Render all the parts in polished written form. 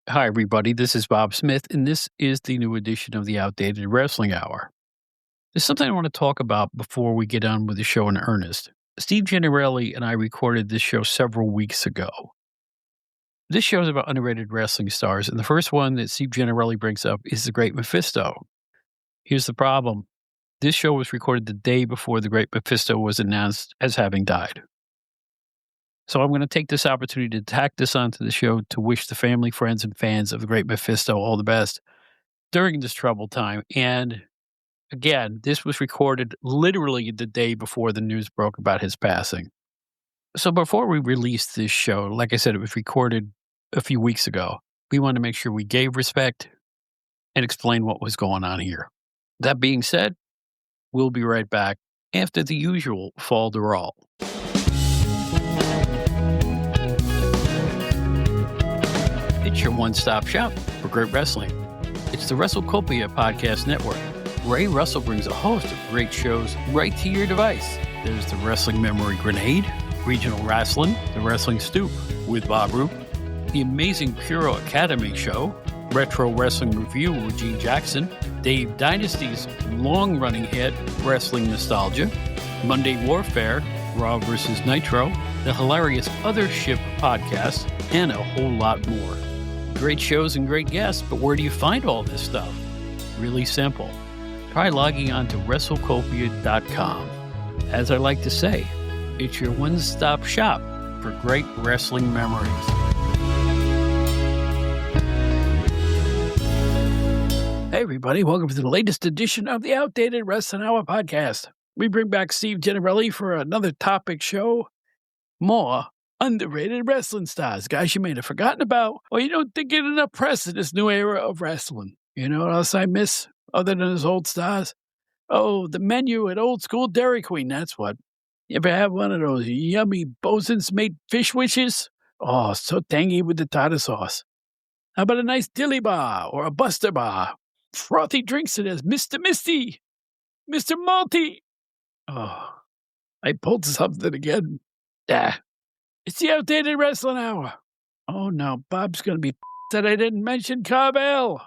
Hi, everybody. This is Bob Smith, and this is the new edition of the Outdated Wrestling Hour. There's something I want to talk about before we get on with the show in earnest. Steve Gennarelli and I recorded this show several weeks ago. This show is about underrated wrestling stars, and the first one that Steve Gennarelli brings up is the Great Mephisto. Here's the problem. This show was recorded the day before the Great Mephisto was announced as having died. So I'm going to take this opportunity to tack this onto the show to wish the family, friends, and fans of the Great Mephisto all the best during this troubled time. And again, this was recorded literally the day before the news broke about his passing. So before we released this show, like I said, it was recorded a few weeks ago. We wanted to make sure we gave respect and explain what was going on here. That being said, we'll be right back after the usual fall de roll. It's your one-stop shop for great wrestling. It's the WrestleCopia Podcast Network. Ray Russell brings a host of great shows right to your device. There's the Wrestling Memory Grenade, Regional Wrestling, The Wrestling Stoop with Bob Roop, The Amazing Puro Academy Show, Retro Wrestling Review with Gene Jackson, Dave Dynasty's long-running hit, Wrestling Nostalgia, Monday Warfare, Raw vs. Nitro, the hilarious Other Ship podcast, and a whole lot more. Great shows and great guests, but where do you find all this stuff? Really simple. Try logging on to WrestleCopia.com. As I like to say, it's your one-stop shop for great wrestling memories. Hey, everybody. Welcome to the latest edition of the Outdated Wrestling Hour podcast. We bring back Steve Gennarelli for another topic show. More underrated wrestling stars, guys you may have forgotten about, or you don't think get enough press in this new era of wrestling. You know what else I miss other than his old stars? Oh, the menu at Old School Dairy Queen, that's what. You ever have one of those yummy Bosun's made fish wishes? Oh, so tangy with the tartar sauce. How about a nice dilly bar or a buster bar? Frothy drinks it as Mr. Misty, Mr. Malty. Oh, I pulled something again. It's the Outdated Wrestling Hour. Oh, no, Bob's going to be that I didn't mention Carvel.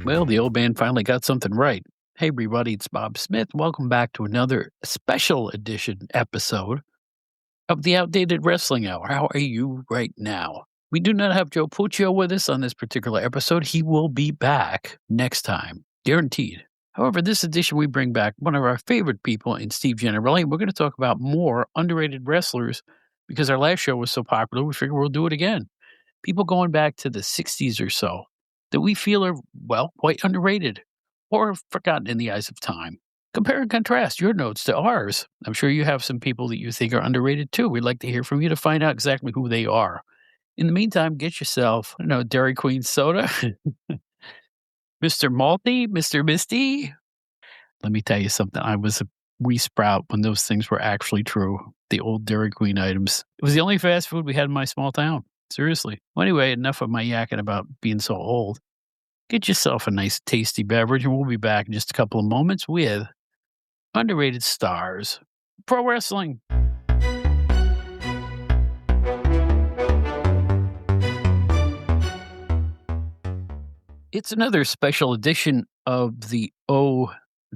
Well, the old man finally got something right. Hey, everybody, it's Bob Smith. Welcome back to another special edition episode of the Outdated Wrestling Hour. How are you right now? We do not have Joe Puccio with us on this particular episode. He will be back next time, guaranteed. However, this edition we bring back one of our favorite people in Steve Gennarelli. We're going to talk about more underrated wrestlers because our last show was so popular, we figure we'll do it again. People going back to the 60s or so that we feel are, well, quite underrated or forgotten in the eyes of time. Compare and contrast your notes to ours. I'm sure you have some people that you think are underrated too. We'd like to hear from you to find out exactly who they are. In the meantime, get yourself, Dairy Queen soda, Mr. Malty, Mr. Misty. Let me tell you something. I was a wee sprout when those things were actually true. The old Dairy Queen items. It was the only fast food we had in my small town. Seriously. Well, anyway, enough of my yakking about being so old. Get yourself a nice, tasty beverage, and we'll be back in just a couple of moments with underrated stars. Pro wrestling. It's another special edition of the OWH.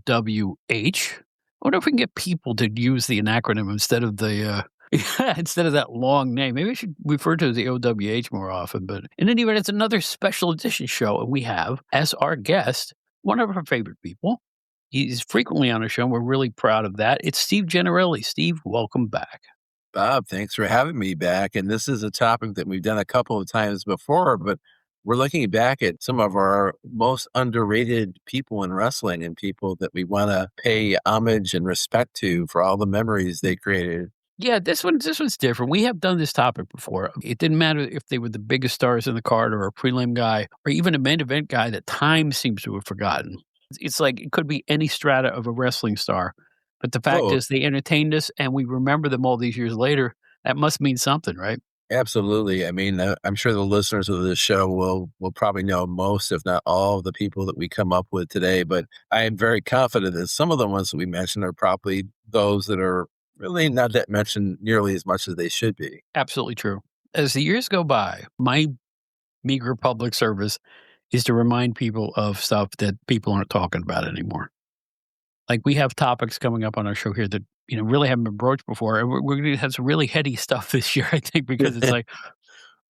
I wonder if we can get people to use the acronym instead of the instead of that long name. Maybe we should refer to the OWH more often. But in any event, it's another special edition show, and we have as our guest one of our favorite people, He's frequently on our show, and we're really proud of that. It's Steve Gennarelli. Steve, welcome back. Bob, thanks for having me back. And this is a topic that we've done a couple of times before, but we're looking back at some of our most underrated people in wrestling and people that we want to pay homage and respect to for all the memories they created. Yeah, this one's different. We have done this topic before. It didn't matter if they were the biggest stars in the card or a prelim guy or even a main event guy that time seems to have forgotten. It's like it could be any strata of a wrestling star. But the fact Oh, is they entertained us and we remember them all these years later. That must mean something, right? absolutely. I mean, I'm sure the listeners of this show will probably know most, if not all, of the people that we come up with today. But I am very confident that some of the ones that we mentioned are probably those that are really not that mentioned nearly as much as they should be. Absolutely true. As the years go by, my meager public service is to remind people of stuff that people aren't talking about anymore. Like, we have topics coming up on our show here that, really haven't been broached before, and we're gonna have some really heady stuff this year, I think, because it's like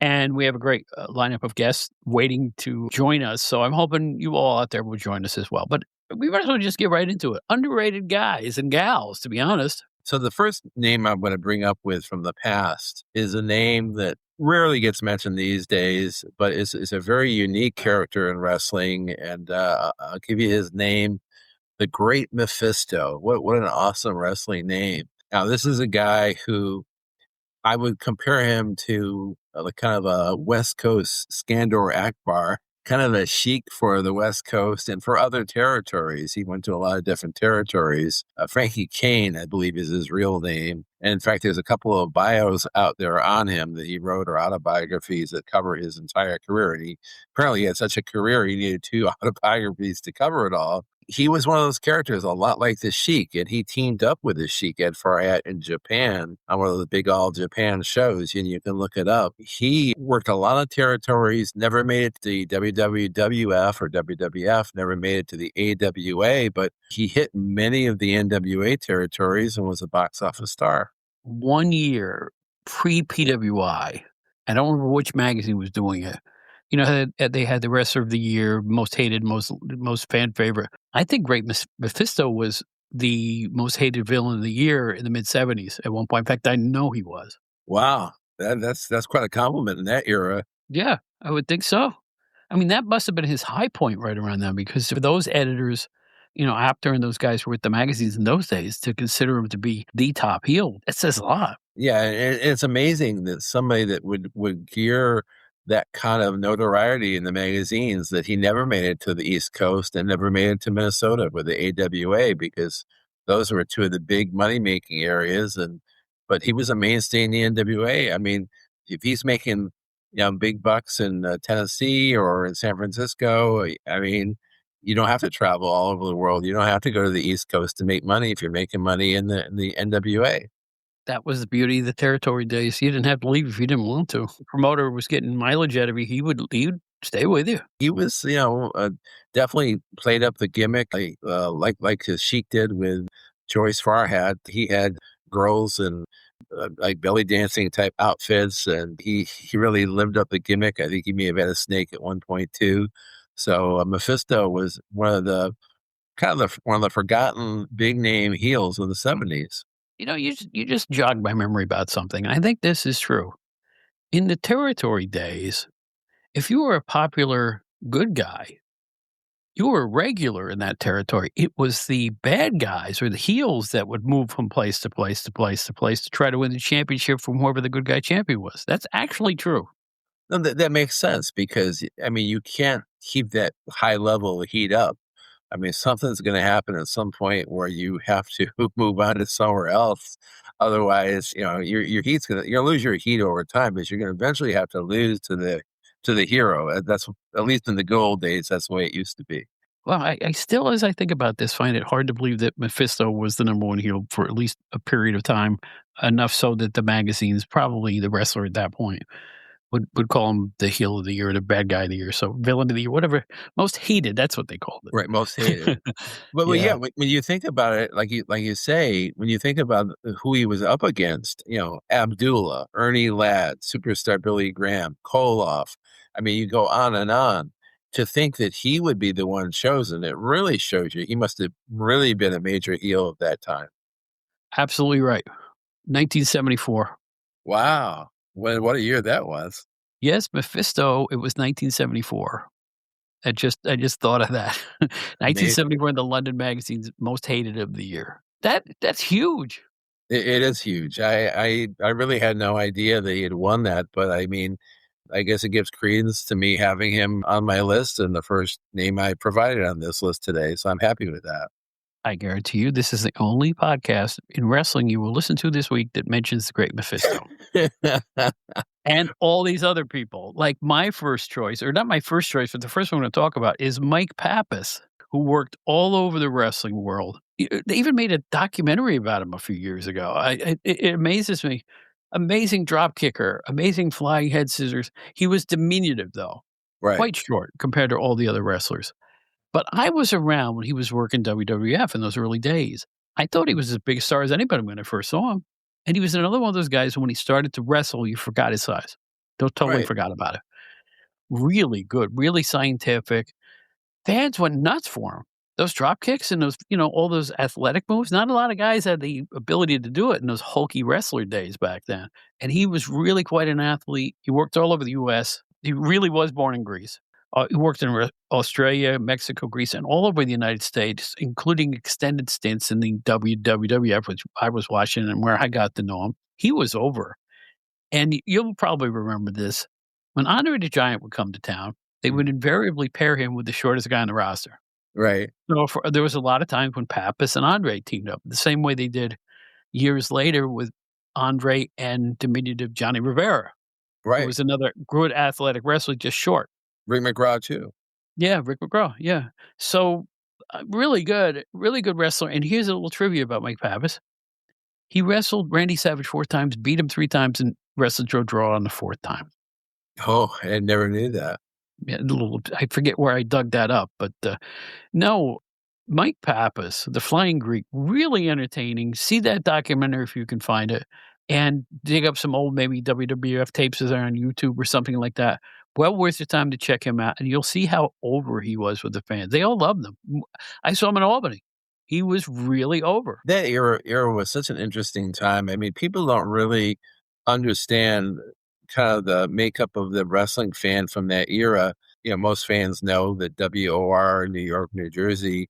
and we have a great, lineup of guests waiting to join us, so I'm hoping you all out there will join us as well, but we might as well just get right into it. Underrated guys and gals, to be honest. So the first name I'm going to bring up with from the past is a name that rarely gets mentioned these days, but is a very unique character in wrestling. And I'll give you his name, the Great Mephisto. What an awesome wrestling name! Now this is a guy who I would compare him to like kind of a West Coast Skandor Akbar, kind of a Sheik for the West Coast and for other territories. He went to a lot of different territories. Frankie Kane, I believe, is his real name. And in fact, there's a couple of bios out there on him that he wrote, or autobiographies that cover his entire career. And he apparently had such a career, he needed two autobiographies to cover it all. He was one of those characters, a lot like the Sheik, and he teamed up with the Sheik Ed Farhat in Japan on one of the big All Japan shows, and you can look it up. He worked a lot of territories, never made it to the WWF or WWF, never made it to the AWA, but he hit many of the NWA territories and was a box office star. 1 year pre-PWI, I don't remember which magazine was doing it. They had the Wrestler of the Year, most hated, most fan favorite. I think Great Mephisto was the most hated villain of the year in the mid-70s at one point. In fact, I know he was. Wow, that's quite a compliment in that era. Yeah, I would think so. I mean, that must have been his high point right around then because for those editors, Apter and those guys who were with the magazines in those days to consider him to be the top heel, it says a lot. Yeah, and it's amazing that somebody that would gear that kind of notoriety in the magazines that he never made it to the East Coast and never made it to Minnesota with the AWA because those were two of the big money-making areas, but he was a mainstay in the NWA. I mean, if he's making, big bucks in, Tennessee or in San Francisco, I mean, you don't have to travel all over the world. You don't have to go to the East Coast to make money if you're making money in the NWA. That was the beauty of the territory days. You didn't have to leave if you didn't want to. The promoter was getting mileage out of you. He would stay with you. He was, definitely played up the gimmick, like his Sheik did with Joyce Farhat. He had girls and like belly dancing type outfits, and he really lived up the gimmick. I think he may have had a snake at one point too. So Mephisto was one of the forgotten big name heels of the '70s. You just jogged my memory about something. I think this is true. In the territory days, if you were a popular good guy, you were a regular in that territory. It was the bad guys or the heels that would move from place to place to place to place to try to win the championship from whoever the good guy champion was. That's actually true. No, that makes sense because I mean you can't keep that high level of heat up. I mean, something's going to happen at some point where you have to move on to somewhere else. Otherwise, your heat's you're gonna lose your heat over time, but you're gonna eventually have to lose to the hero. That's at least in the good old days. That's the way it used to be. Well, I still, as I think about this, find it hard to believe that Mephisto was the number one heel for at least a period of time, enough so that the magazines, probably the wrestler at that point, would call him the heel of the year, the bad guy of the year, so villain of the year, whatever, most hated. That's what they called Right, most hated. it. Well, yeah, Yeah, when you think about it, like you say, when you think about who he was up against, Abdullah, Ernie Ladd, superstar Billy Graham, Koloff. I mean, you go on and on. to think that he would be the one chosen, it really shows you he must have really been a major heel at that time. Absolutely right. 1974. Wow. What a year that was. Yes, Mephisto, it was 1974. I just thought of that. Amazing. 1974, the London Magazine's most hated of the year. That's huge. It is huge. I really had no idea that he had won that, but I mean, I guess it gives credence to me having him on my list and the first name I provided on this list today. So I'm happy with that. I guarantee you this is the only podcast in wrestling you will listen to this week that mentions the great Mephisto. And all these other people. Like my first choice, or not my first choice, but the first one I'm gonna talk about is Mike Pappas, who worked all over the wrestling world. They even made a documentary about him a few years ago. It amazes me. Amazing drop kicker, amazing flying head scissors. He was diminutive though, Right. quite short compared to all the other wrestlers. But I was around when he was working WWF in those early days. I thought he was as big a star as anybody when I first saw him. And he was another one of those guys when he started to wrestle, you forgot his size. Totally Right. forgot about it. Really good, really scientific. Fans went nuts for him. Those drop kicks and those, all those athletic moves, not a lot of guys had the ability to do it in those hulky wrestler days back then. And he was really quite an athlete. He worked all over the US. He really was born in Greece. He worked in Australia, Mexico, Greece, and all over the United States, including extended stints in the WWF, which I was watching and where I got to know him. He was over. And you'll probably remember this. When Andre the Giant would come to town, they Mm. would invariably pair him with the shortest guy on the roster. Right. So there was a lot of times when Pappas and Andre teamed up, the same way they did years later with Andre and diminutive Johnny Rivera, who Right. was another good athletic wrestler, just short. Rick McGraw too. Yeah, Rick McGraw, yeah. So, really good wrestler, and here's a little trivia about Mike Pappas. He wrestled Randy Savage 4 times, beat him 3 times, and wrestled Joe Draw on the 4th time. Oh, I never knew that. Yeah, a little I forget where I dug that up, but, no, Mike Pappas, The Flying Greek, really entertaining. See that documentary if you can find it, and dig up some old maybe WWF tapes that are on YouTube or something like that. Well worth your time to check him out, and you'll see how over he was with the fans. They all loved him. I saw him in Albany. He was really over. That era was such an interesting time. I mean, people don't really understand kind of the makeup of the wrestling fan from that era. Most fans know that WOR New York, New Jersey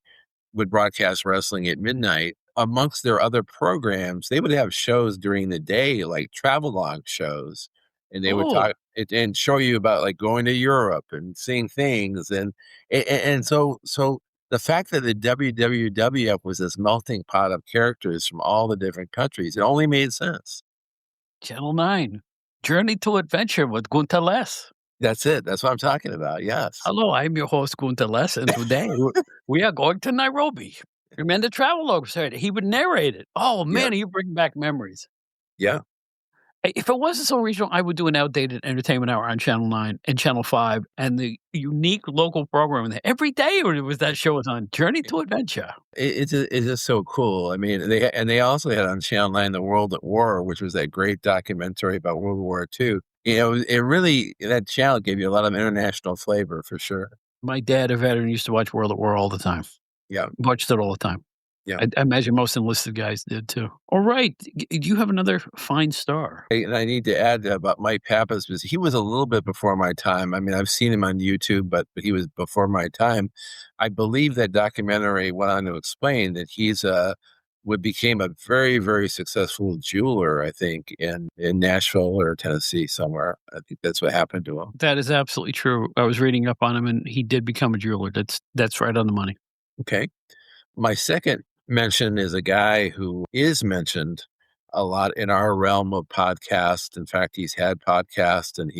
would broadcast wrestling at midnight. Amongst their other programs, they would have shows during the day, like travel-log shows, and they would Oh, talk and show you about, like, going to Europe and seeing things, and so the fact that the WWF was this melting pot of characters from all the different countries, it only made sense. Channel 9. Journey to Adventure with Gunter Less. That's it. That's what I'm talking about. Yes. Hello, I'm your host, Gunter Less, and today we are going to Nairobi. Remember the travel said he would narrate it. Oh Yep. man, you bring back memories. Yeah. If it wasn't so regional, I would do an outdated entertainment hour on Channel 9 and Channel 5 and the unique local programming there. Every day when it was that show was on Journey to Adventure. It's just so cool. I mean, they also had on Channel 9 The World at War, which was that great documentary about World War II. It really that channel gave you a lot of international flavor for sure. My dad, a veteran, used to watch World at War all the time. Yeah, Watched it all the time. yeah. I imagine most enlisted guys did too. All right. Do you have another fine star? And I need to add about Mike Pappas because he was a little bit before my time. I mean, I've seen him on YouTube, but he was before my time. I believe that documentary went on to explain that he's would became a very, very successful jeweler, I think, in Nashville or Tennessee somewhere. I think that's what happened to him. That is absolutely true. I was reading up on him, and he did become a jeweler. That's right on the money. Okay. My second mention is a guy who is mentioned a lot in our realm of podcast. In fact, he's had podcasts and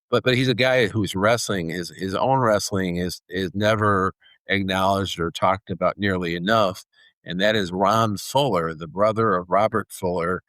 but he's a guy who's wrestling. His own wrestling is never acknowledged or talked about nearly enough, and that is Ron Fuller, the brother of Robert Fuller.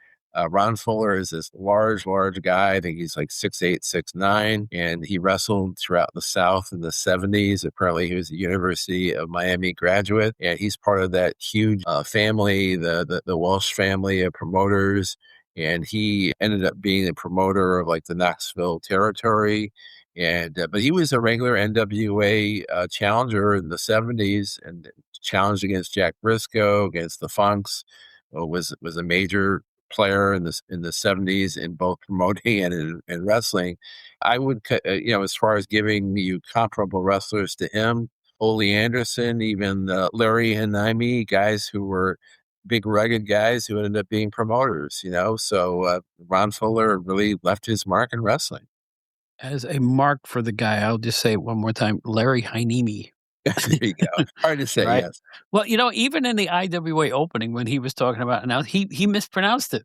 Ron Fuller is this large guy. I think he's like 6'8", 6'9", and he wrestled throughout the South in the 70s. Apparently, he was a University of Miami graduate, and he's part of that huge family, the Welsh family of promoters. And he ended up being a promoter of like the Knoxville territory. But he was a regular NWA challenger in the 70s and challenged against Jack Briscoe, against the Funks. Was a major player in the 70s in both promoting and in wrestling. I would, as far as giving you comparable wrestlers to him, Ole Anderson, even Larry Hanimi, guys who were big rugged guys who ended up being promoters. So Ron Fuller really left his mark in wrestling. As a mark for the guy, I'll just say it one more time, Larry Hanimi. There you go. Hard to say, Right? yes. Well, even in the IWA opening when he was talking about now he mispronounced it.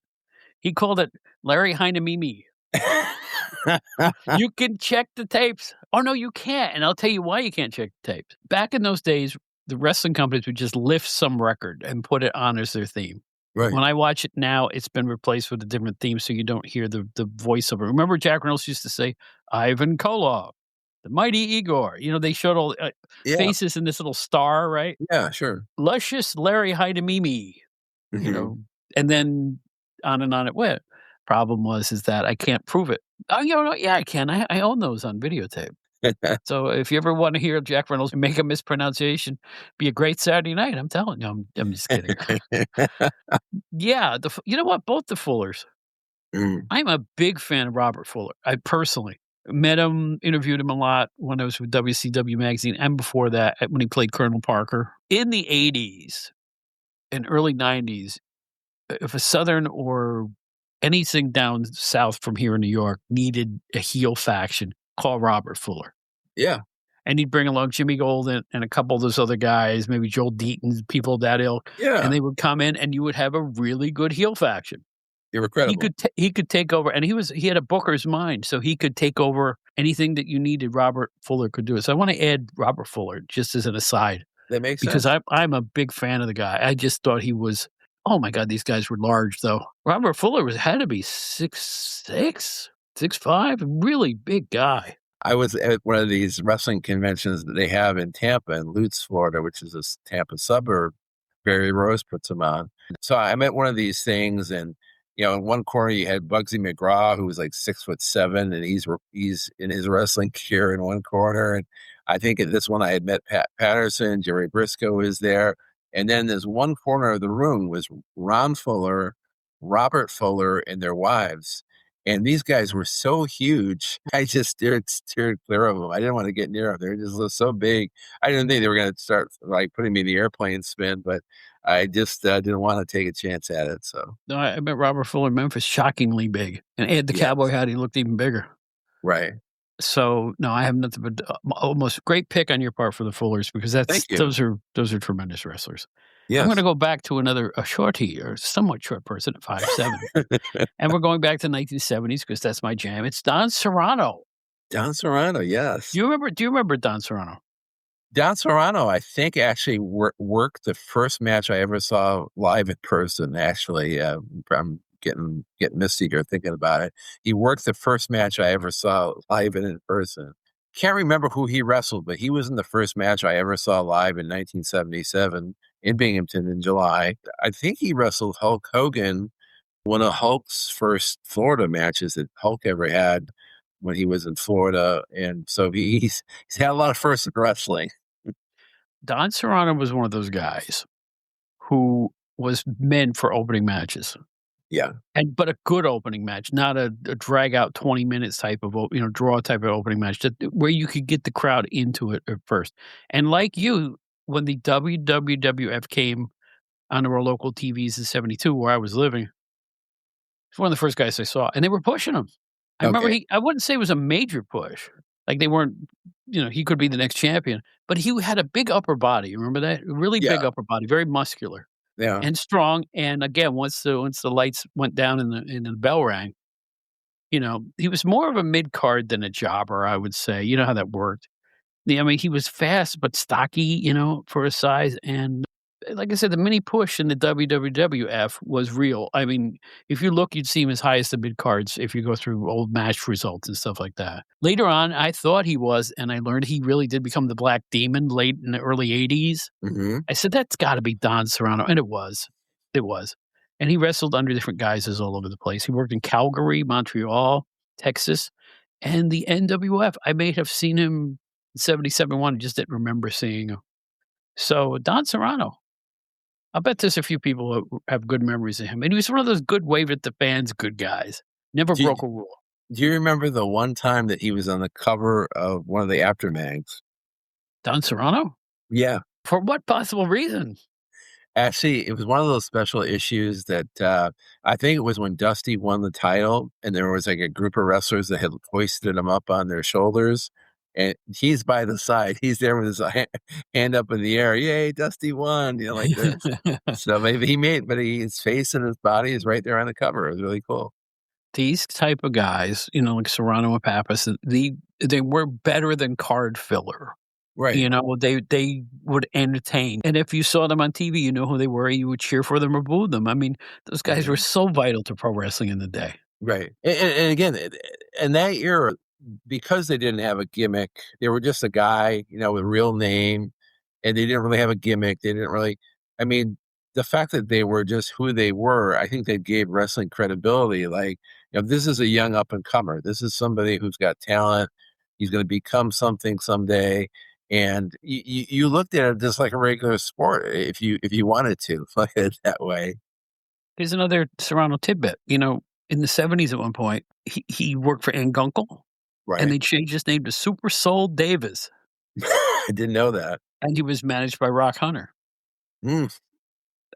He called it Larry Hanimi. You can check the tapes. Oh, no, you can't, and I'll tell you why you can't check the tapes. Back in those days, the wrestling companies would just lift some record and put it on as their theme. Right. When I watch it now, it's been replaced with a different theme, so you don't hear the voiceover. Remember Jack Reynolds used to say, "Ivan Koloff, the mighty Igor." They showed all Yeah. faces in this little star, right? Yeah, sure. Luscious Larry Hidemimi, Mhm. and then on it went. Problem is that I can't prove it. Oh, yeah, I can. I own those on videotape. So if you ever want to hear Jack Reynolds make a mispronunciation, be a great Saturday night. I'm telling you. I'm just kidding. Yeah, you know what? Both the Fullers. Mm. I'm a big fan of Robert Fuller. I personally met him, interviewed him a lot when I was with WCW Magazine, and before that, when he played Colonel Parker. In the 80s and early 90s, if a Southern or anything down south from here in New York needed a heel faction, call Robert Fuller. Yeah. And he'd bring along Jimmy Golden and a couple of those other guys, maybe Joel Deaton, people of that ilk, Yeah. and they would come in, and you would have a really good heel faction. You were credible. He could take over, and he had a booker's mind, so he could take over anything that you needed. Robert Fuller could do it. So I want to add Robert Fuller just as an aside That makes because sense. I'm a big fan of the guy. I just thought he was. Oh my God, these guys were large though. Robert Fuller had to be 6'6", 6'5", really big guy. I was at one of these wrestling conventions that they have in Tampa, in Lutz, Florida, which is a Tampa suburb. Barry Rose puts them on. So I'm at one of these things, and in one corner you had Bugsy McGraw, who was like 6'7", and he's in his wrestling gear in one corner. And I think at this one I had met Pat Patterson, Jerry Briscoe was there, and then there's one corner of the room was Ron Fuller, Robert Fuller, and their wives. And these guys were so huge, I just steered clear of them. I didn't want to get near them. They just so big. I didn't think they were going to start like putting me in the airplane spin, but I just didn't want to take a chance at it. So No, I met Robert Fuller in Memphis, shockingly big, and he had the yes, cowboy hat. He looked even bigger. right. So no, I have nothing but almost great pick on your part for the Fullers because Thank you. those are tremendous wrestlers. I'm Yes. going to go back to a shorty or somewhat short person at 5'7", and we're going back to 1970s because that's my jam. It's Don Serrano. Don Serrano, yes. Do you remember Don Serrano? Don Serrano, I think, actually worked the first match I ever saw live in person. Actually, I'm getting misty here thinking about it. He worked the first match I ever saw live and in person. Can't remember who he wrestled, but he was in the first match I ever saw live in 1977 in Binghamton in July. I think he wrestled Hulk Hogan, one of Hulk's first Florida matches that Hulk ever had when he was in Florida, and so he's had a lot of firsts in wrestling. Don Serrano was one of those guys who was meant for opening matches. Yeah. But a good opening match, not a drag out 20 minutes type of draw type of opening match where you could get the crowd into it at first. And like you, when the WWF came onto our local TVs in 72 where I was living, it's one of the first guys I saw, and they were pushing him. I remember Okay. I wouldn't say it was a major push. Like they weren't, he could be the next champion, but he had a big upper body. You remember that? Really Yeah. big upper body, very muscular. Yeah. And strong, and again, once the lights went down and the bell rang, he was more of a mid-card than a jobber, I would say. You know how that worked. Yeah, I mean, he was fast but stocky, for his size, and like I said, the mini push in the WWF was real. I mean, if you look, you'd see him as high as the mid-cards if you go through old match results and stuff like that. Later on, I thought he was, and I learned he really did become the Black Demon late in the early 80s. Mhm. I said, "That's gotta be Don Serrano," and it was. It was. And he wrestled under different guises all over the place. He worked in Calgary, Montreal, Texas, And the NWF, I may have seen him in 77 1, just didn't remember seeing him. So Don Serrano, I bet there's a few people who have good memories of him, and he was one of those good wave at the fans good guys. Never Do you broke a rule. do you remember the one time that he was on the cover of one of the After mags? Don Serrano? Yeah. For what possible reason? Actually, it was one of those special issues that, I think it was when Dusty won the title, and there was, like, a group of wrestlers that had hoisted him up on their shoulders, and he's by the side. He's there with his hand up in the air, "Yay, Dusty won," like this. So maybe he made but his face and his body is right there on the cover. It was really cool. These type of guys, like Serrano and Pappas, they were better than card filler. Right. They would entertain, and if you saw them on TV, you know who they were, you would cheer for them or boo them. I mean, those guys were Mhm. so vital to pro wrestling in the day. Right. And again, in that era, because they didn't have a gimmick, they were just a guy, with a real name, and they didn't really have a gimmick. They didn't really, I mean, the fact that they were just who they were, I think they gave wrestling credibility. Like, this is a young up and comer. This is somebody who's got talent. He's going to become something someday. And you looked at it just like a regular sport if you wanted to look at it that way. Here's another Serrano tidbit, in the '70s at one point, he worked for Ann Gunkel, and Right. they changed his name to Super Soul Davis, I didn't know that. and he was managed by Rock Hunter. Mm,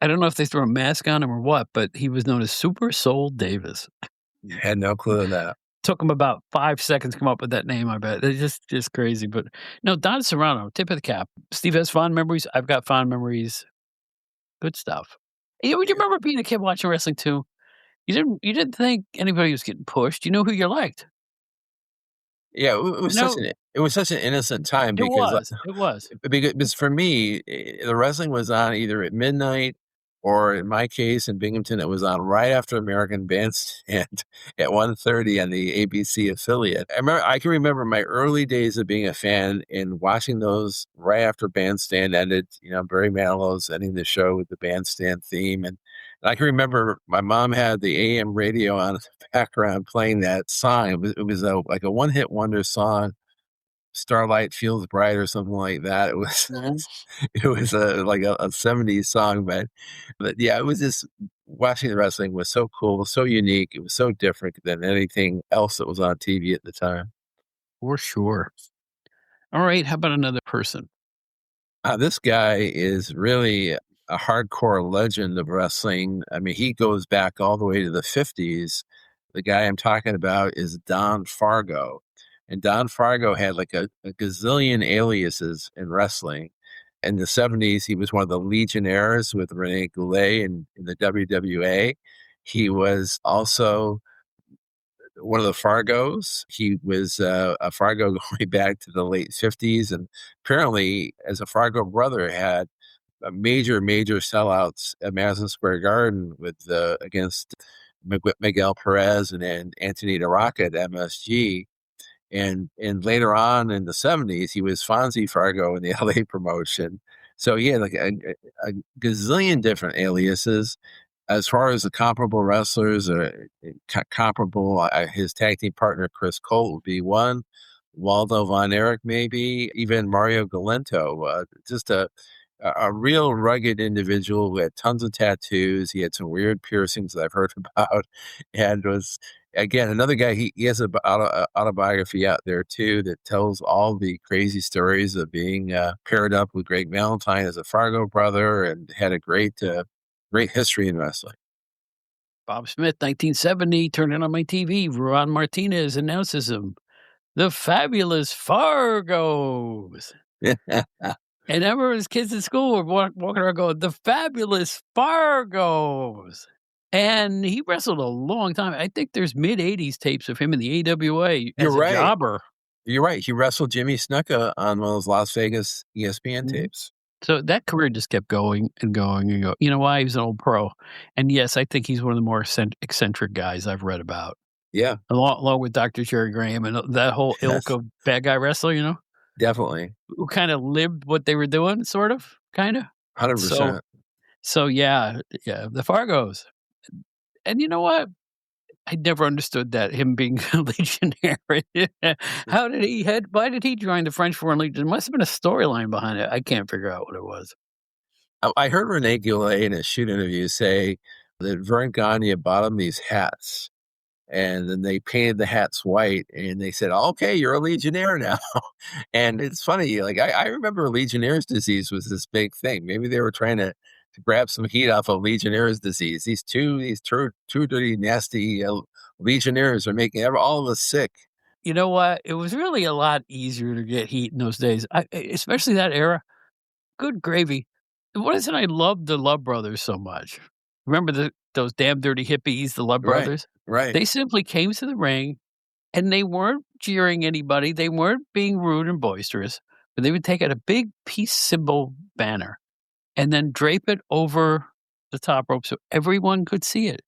I don't know if they threw a mask on him or what, but he was known as Super Soul Davis. had no clue of that. Took him about 5 seconds to come up with that name, I bet. It's just crazy, but no, Don Serrano, tip of the cap. Steve has fond memories, I've got fond memories. Good stuff. You Yeah. remember being a kid watching wrestling too? You didn't think anybody was getting pushed, you know who you liked. Yeah, it You was such know, an innocent time it because, was, it was. because for me, the wrestling was on either at midnight or in my case in Binghamton, it was on right after American Bandstand at 1:30 on the ABC affiliate. I can remember my early days of being a fan and watching those right after Bandstand ended, Barry Manilow's ending the show with the Bandstand theme, and I can remember my mom had the AM radio on in the background playing that song. It was like a one-hit wonder song, "Starlight Feels Bright" or something like that. It was Mhm. it was like a '70s song, but yeah, it was just watching the wrestling was so cool, so unique. It was so different than anything else that was on TV at the time. For sure. Alright, how about another person? This guy is really a hardcore legend of wrestling. I mean, he goes back all the way to the '50s. The guy I'm talking about is Don Fargo. And Don Fargo had like a gazillion aliases in wrestling. In the '70s, he was one of the Legionnaires with Rene Goulet in the WWA. He was also one of the Fargos. He was a Fargo going back to the late '50s, and apparently, as a Fargo brother, had major sellouts at Madison Square Garden with against Miguel Perez and Anthony DeRocca at MSG. And later on in the '70s, he was Fonzie Fargo in the LA promotion. So he had like a gazillion different aliases. As far as the comparable wrestlers, comparable, his tag team partner Chris Colt would be one. Waldo Von Erich, maybe even Mario Galento. Just a real rugged individual who had tons of tattoos. He had some weird piercings that I've heard about, and was again another guy. He has a autobiography out there too that tells all the crazy stories of being paired up with Greg Valentine as a Fargo brother, and had a great history in wrestling. Bob Smith, 1970, turn it on my TV, Ron Martinez announces him, "The Fabulous Fargos." And I remember as kids in school were walking around going, "The Fabulous Fargos." And he wrestled a long time. I think there's mid-80s tapes of him in the AWA You're as a right. jobber. You're right. He wrestled Jimmy Snuka on one of those Las Vegas ESPN Mhm. tapes. So that career just kept going and going and go. You know why? He was an old pro. And yes, I think he's one of the more eccentric guys I've read about, Yeah, along with Dr. Jerry Graham and that whole ilk yes, of bad guy wrestler, definitely, who kinda lived what they were doing, sort of, kinda. So 100%. so yeah, the Fargos. And you know what? I never understood that, him being a legionnaire. Why did he join the French Foreign Legion? There must have been a storyline behind it. I can't figure out what it was. I heard Rene Goulet in a shoot interview say that Vern Gagne bought him these hats, and then they painted the hats white, and they said, "Okay, you're a Legionnaire now." And it's funny, like, I remember Legionnaire's disease was this big thing. Maybe they were trying to grab some heat off of Legionnaire's disease. These two dirty, nasty, Legionnaires are making all of us sick. You know what? It was really a lot easier to get heat in those days, especially that era. Good gravy. What is it I love the Love Brothers so much? Remember those damn dirty hippies, the Love Right, Brothers? right, They simply came to the ring, and they weren't jeering anybody, they weren't being rude and boisterous, but they would take out a big peace symbol banner and then drape it over the top rope so everyone could see it.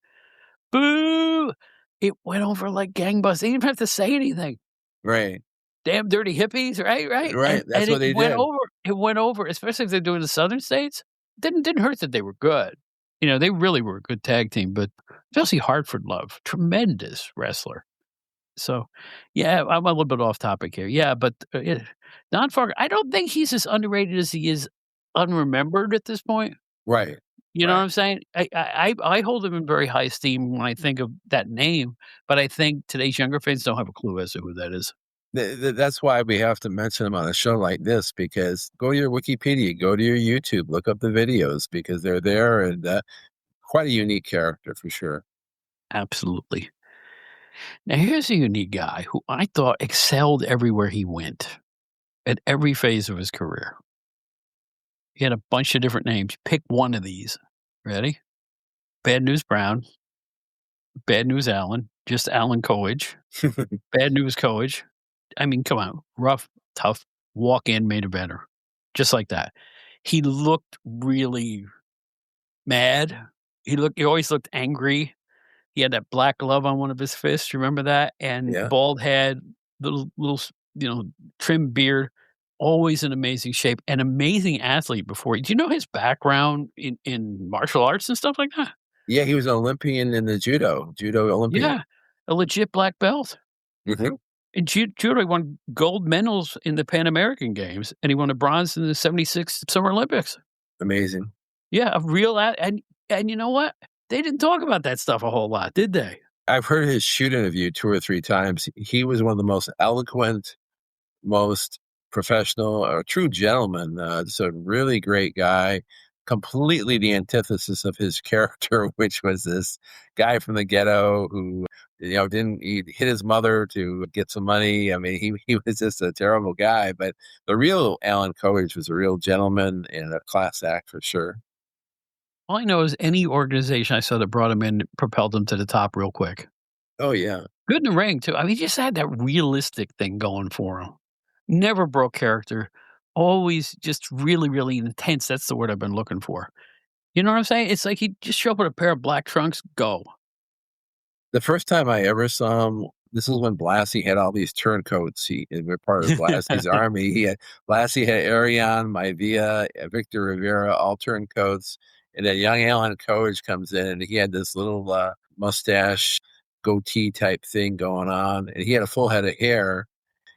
Boo! It went over like gangbusters. They didn't even have to say anything. right, Damn dirty hippies, right, right, right. and That's what they did. it went over, especially if they're doing the southern states. Didn't hurt that they were good. You know, they really were a good tag team, but especially Hartford Love, tremendous wrestler. So, yeah, I'm a little bit off topic here. Yeah, but, Don Fargo, I don't think he's as underrated as he is unremembered at this point. Right, You know what right. I'm saying? I hold him in very high esteem when I think of that name, but I think today's younger fans don't have a clue as to who that is. That's why we have to mention them on a show like this, because go to your Wikipedia, go to your YouTube, look up the videos because they're there, and quite a unique character for sure. Absolutely. Now, here's a unique guy who I thought excelled everywhere he went at every phase of his career. He had a bunch of different names. Pick one of these. Ready? Bad News Brown, Bad News Allen, just Alan Coage, Bad News Coage. I mean, come on, rough, tough, walk in main eventer, just like that. He looked really mad. He always looked angry. He had that black glove on one of his fists. You remember that? And Yeah. bald head, little, trim beard. Always in amazing shape. An amazing athlete before. Do you know his background in martial arts and stuff like that? Yeah, he was an Olympian in the judo Olympian. Yeah, a legit black belt. Mhm. In judo, he won gold medals in the Pan American Games, and he won a bronze in the '76 Summer Olympics. Amazing. Yeah, a real and you know what? They didn't talk about that stuff a whole lot, did they? I've heard his shoot interview 2 or 3 times. He was one of the most eloquent, most professional, a true gentleman, just a really great guy, completely the antithesis of his character, which was this guy from the ghetto who, didn't he hit his mother to get some money. I mean, he was just a terrible guy, but the real Alan Coage was a real gentleman and a class act for sure. All I know is any organization I saw that brought him in propelled him to the top real quick. Oh, yeah. Good in the ring too. I mean, he just had that realistic thing going for him. Never broke character. Always just really, really intense. That's the word I've been looking for. You know what I'm saying? It's like he just show up with a pair of black trunks, go. The first time I ever saw him, this is when Blassie had all these turncoats. We're part of Blassie's army. Blassie had Arion, Maivia, Victor Rivera, all turncoats. And then young Alan Coage comes in, and he had this little mustache, goatee type thing going on. And he had a full head of hair.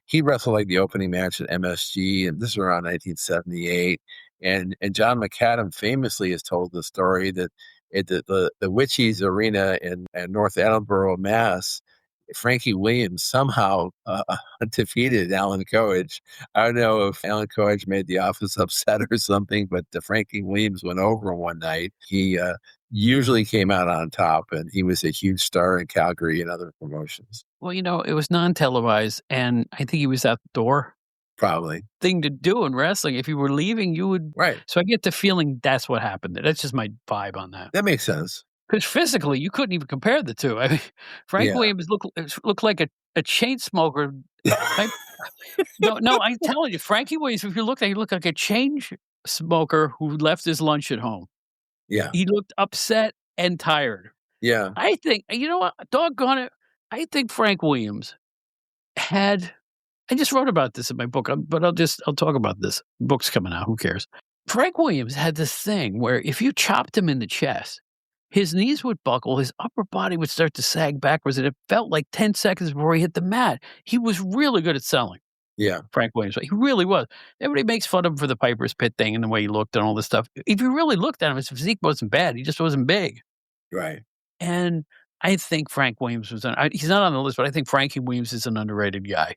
He wrestled like the opening match at MSG, and this is around 1978. And John McAdam famously has told the story that at the Witchies Arena in North Attleboro, Mass, Frankie Williams somehow defeated Alan Coage. I don't know if Alan Coage made the office upset or something, but Frankie Williams went over him one night. He usually came out on top, and he was a huge star in Calgary and other promotions. Well, it was non-televised, and I think he was at the door. Probably. Thing to do in wrestling. If you were leaving, you would. Right. So I get the feeling that's what happened. That's just my vibe on that. That makes sense. Because physically, you couldn't even compare the two. I mean, Frank Yeah. Williams looked like a chain smoker. No, I'm telling you, Frankie Williams. If you look at, he looked like a chain smoker who left his lunch at home. Yeah. He looked upset and tired. Yeah. I think, you know what? Doggone it. I think Frank Williams had. I just wrote about this in my book, but I'll talk about this. Book's coming out. Who cares? Frank Williams had this thing where if you chopped him in the chest, his knees would buckle, his upper body would start to sag backwards, and it felt like 10 seconds before he hit the mat. He was really good at selling, Yeah. Frank Williams. He really was. Everybody makes fun of him for the Piper's Pit thing and the way he looked and all this stuff. If you really looked at him, his physique wasn't bad. He just wasn't big. Right. And I think Frank Williams he's not on the list, but I think Frankie Williams is an underrated guy.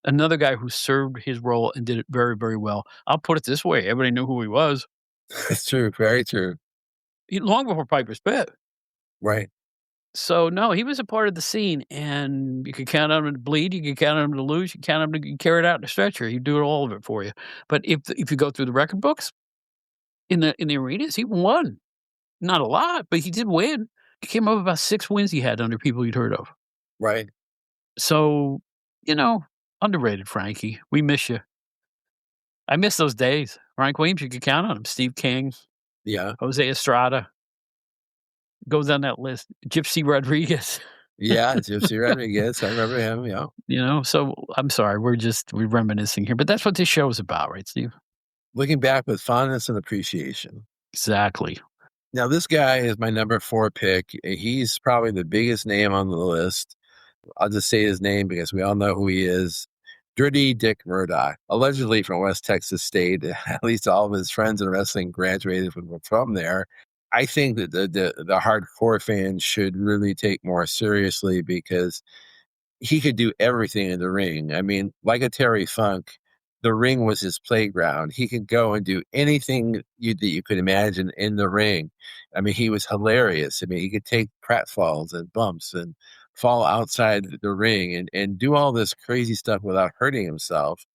Another guy who served his role and did it very, very well. I'll put it this way, everybody knew who he was, That's true. Very true. long before Piper's Pit. Right. So, no, he was a part of the scene, and you could count on him to bleed, you could count on him to lose, you could count on him to carry it out in a stretcher, he'd do all of it for you. But if you go through the record books, in the arenas, he won. Not a lot, but he did win. He came up with about 6 wins he had under people you'd heard of. Right. So, you know, underrated Frankie. We miss you. I miss those days. Frank Williams, you could count on him. Steve King, Yeah. Jose Estrada, goes down that list. Gypsy Rodriguez, Yeah. Gypsy Rodriguez. I remember him. Yeah. so I'm sorry, we're reminiscing here, but that's what this show is about, right, Steve? Looking back with fondness and appreciation. Exactly. Now, this guy is my number 4 pick. He's probably the biggest name on the list. I'll just say his name because we all know who he is. Dirty Dick Murdoch, allegedly from West Texas State. At least all of his friends in wrestling graduated from there. I think that the hardcore fans should really take more seriously because he could do everything in the ring. I mean, like a Terry Funk, the ring was his playground. He could go and do anything that you could imagine in the ring. I mean, he was hilarious. I mean, he could take pratfalls and bumps and fall outside the ring and do all this crazy stuff without hurting himself.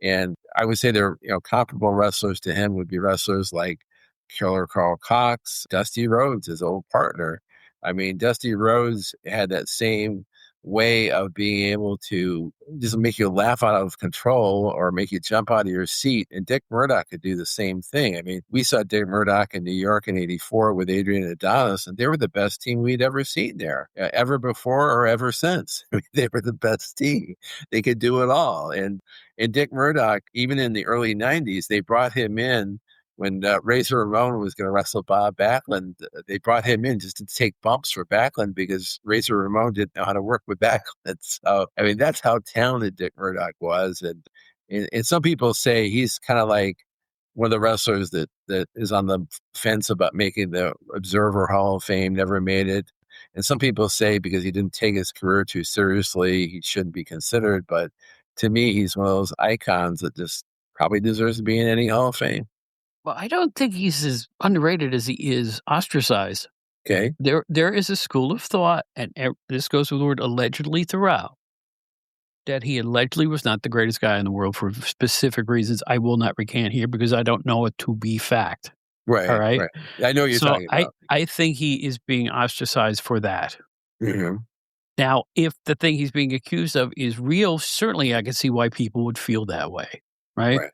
And I would say they're, comparable wrestlers to him would be wrestlers like Killer Carl Cox, Dusty Rhodes, his old partner. I mean, Dusty Rhodes had that same way of being able to just make you laugh out of control or make you jump out of your seat. And Dick Murdoch could do the same thing. I mean, we saw Dick Murdoch in New York in '84 with Adrian Adonis, and they were the best team we'd ever seen there, ever before or ever since. I mean, they were the best team. They could do it all. And Dick Murdoch, even in the early '90s, they brought him in when Razor Ramon was going to wrestle Bob Backlund. They brought him in just to take bumps for Backlund because Razor Ramon didn't know how to work with Backlund. So, I mean, that's how talented Dick Murdoch was. And some people say he's kind of like one of the wrestlers that is on the fence about making the Observer Hall of Fame, never made it. And some people say because he didn't take his career too seriously, he shouldn't be considered. But to me, he's one of those icons that just probably deserves to be in any Hall of Fame. Well, I don't think he's as underrated as he is ostracized. Okay. There is a school of thought, and this goes with the word allegedly throughout, that he allegedly was not the greatest guy in the world for specific reasons I will not recant here because I don't know it to be fact. Right. All right. Right. I know what you're So talking about. I think he is being ostracized for that. Mm-hmm. Now, if the thing he's being accused of is real, certainly I can see why people would feel that way. Right. Right.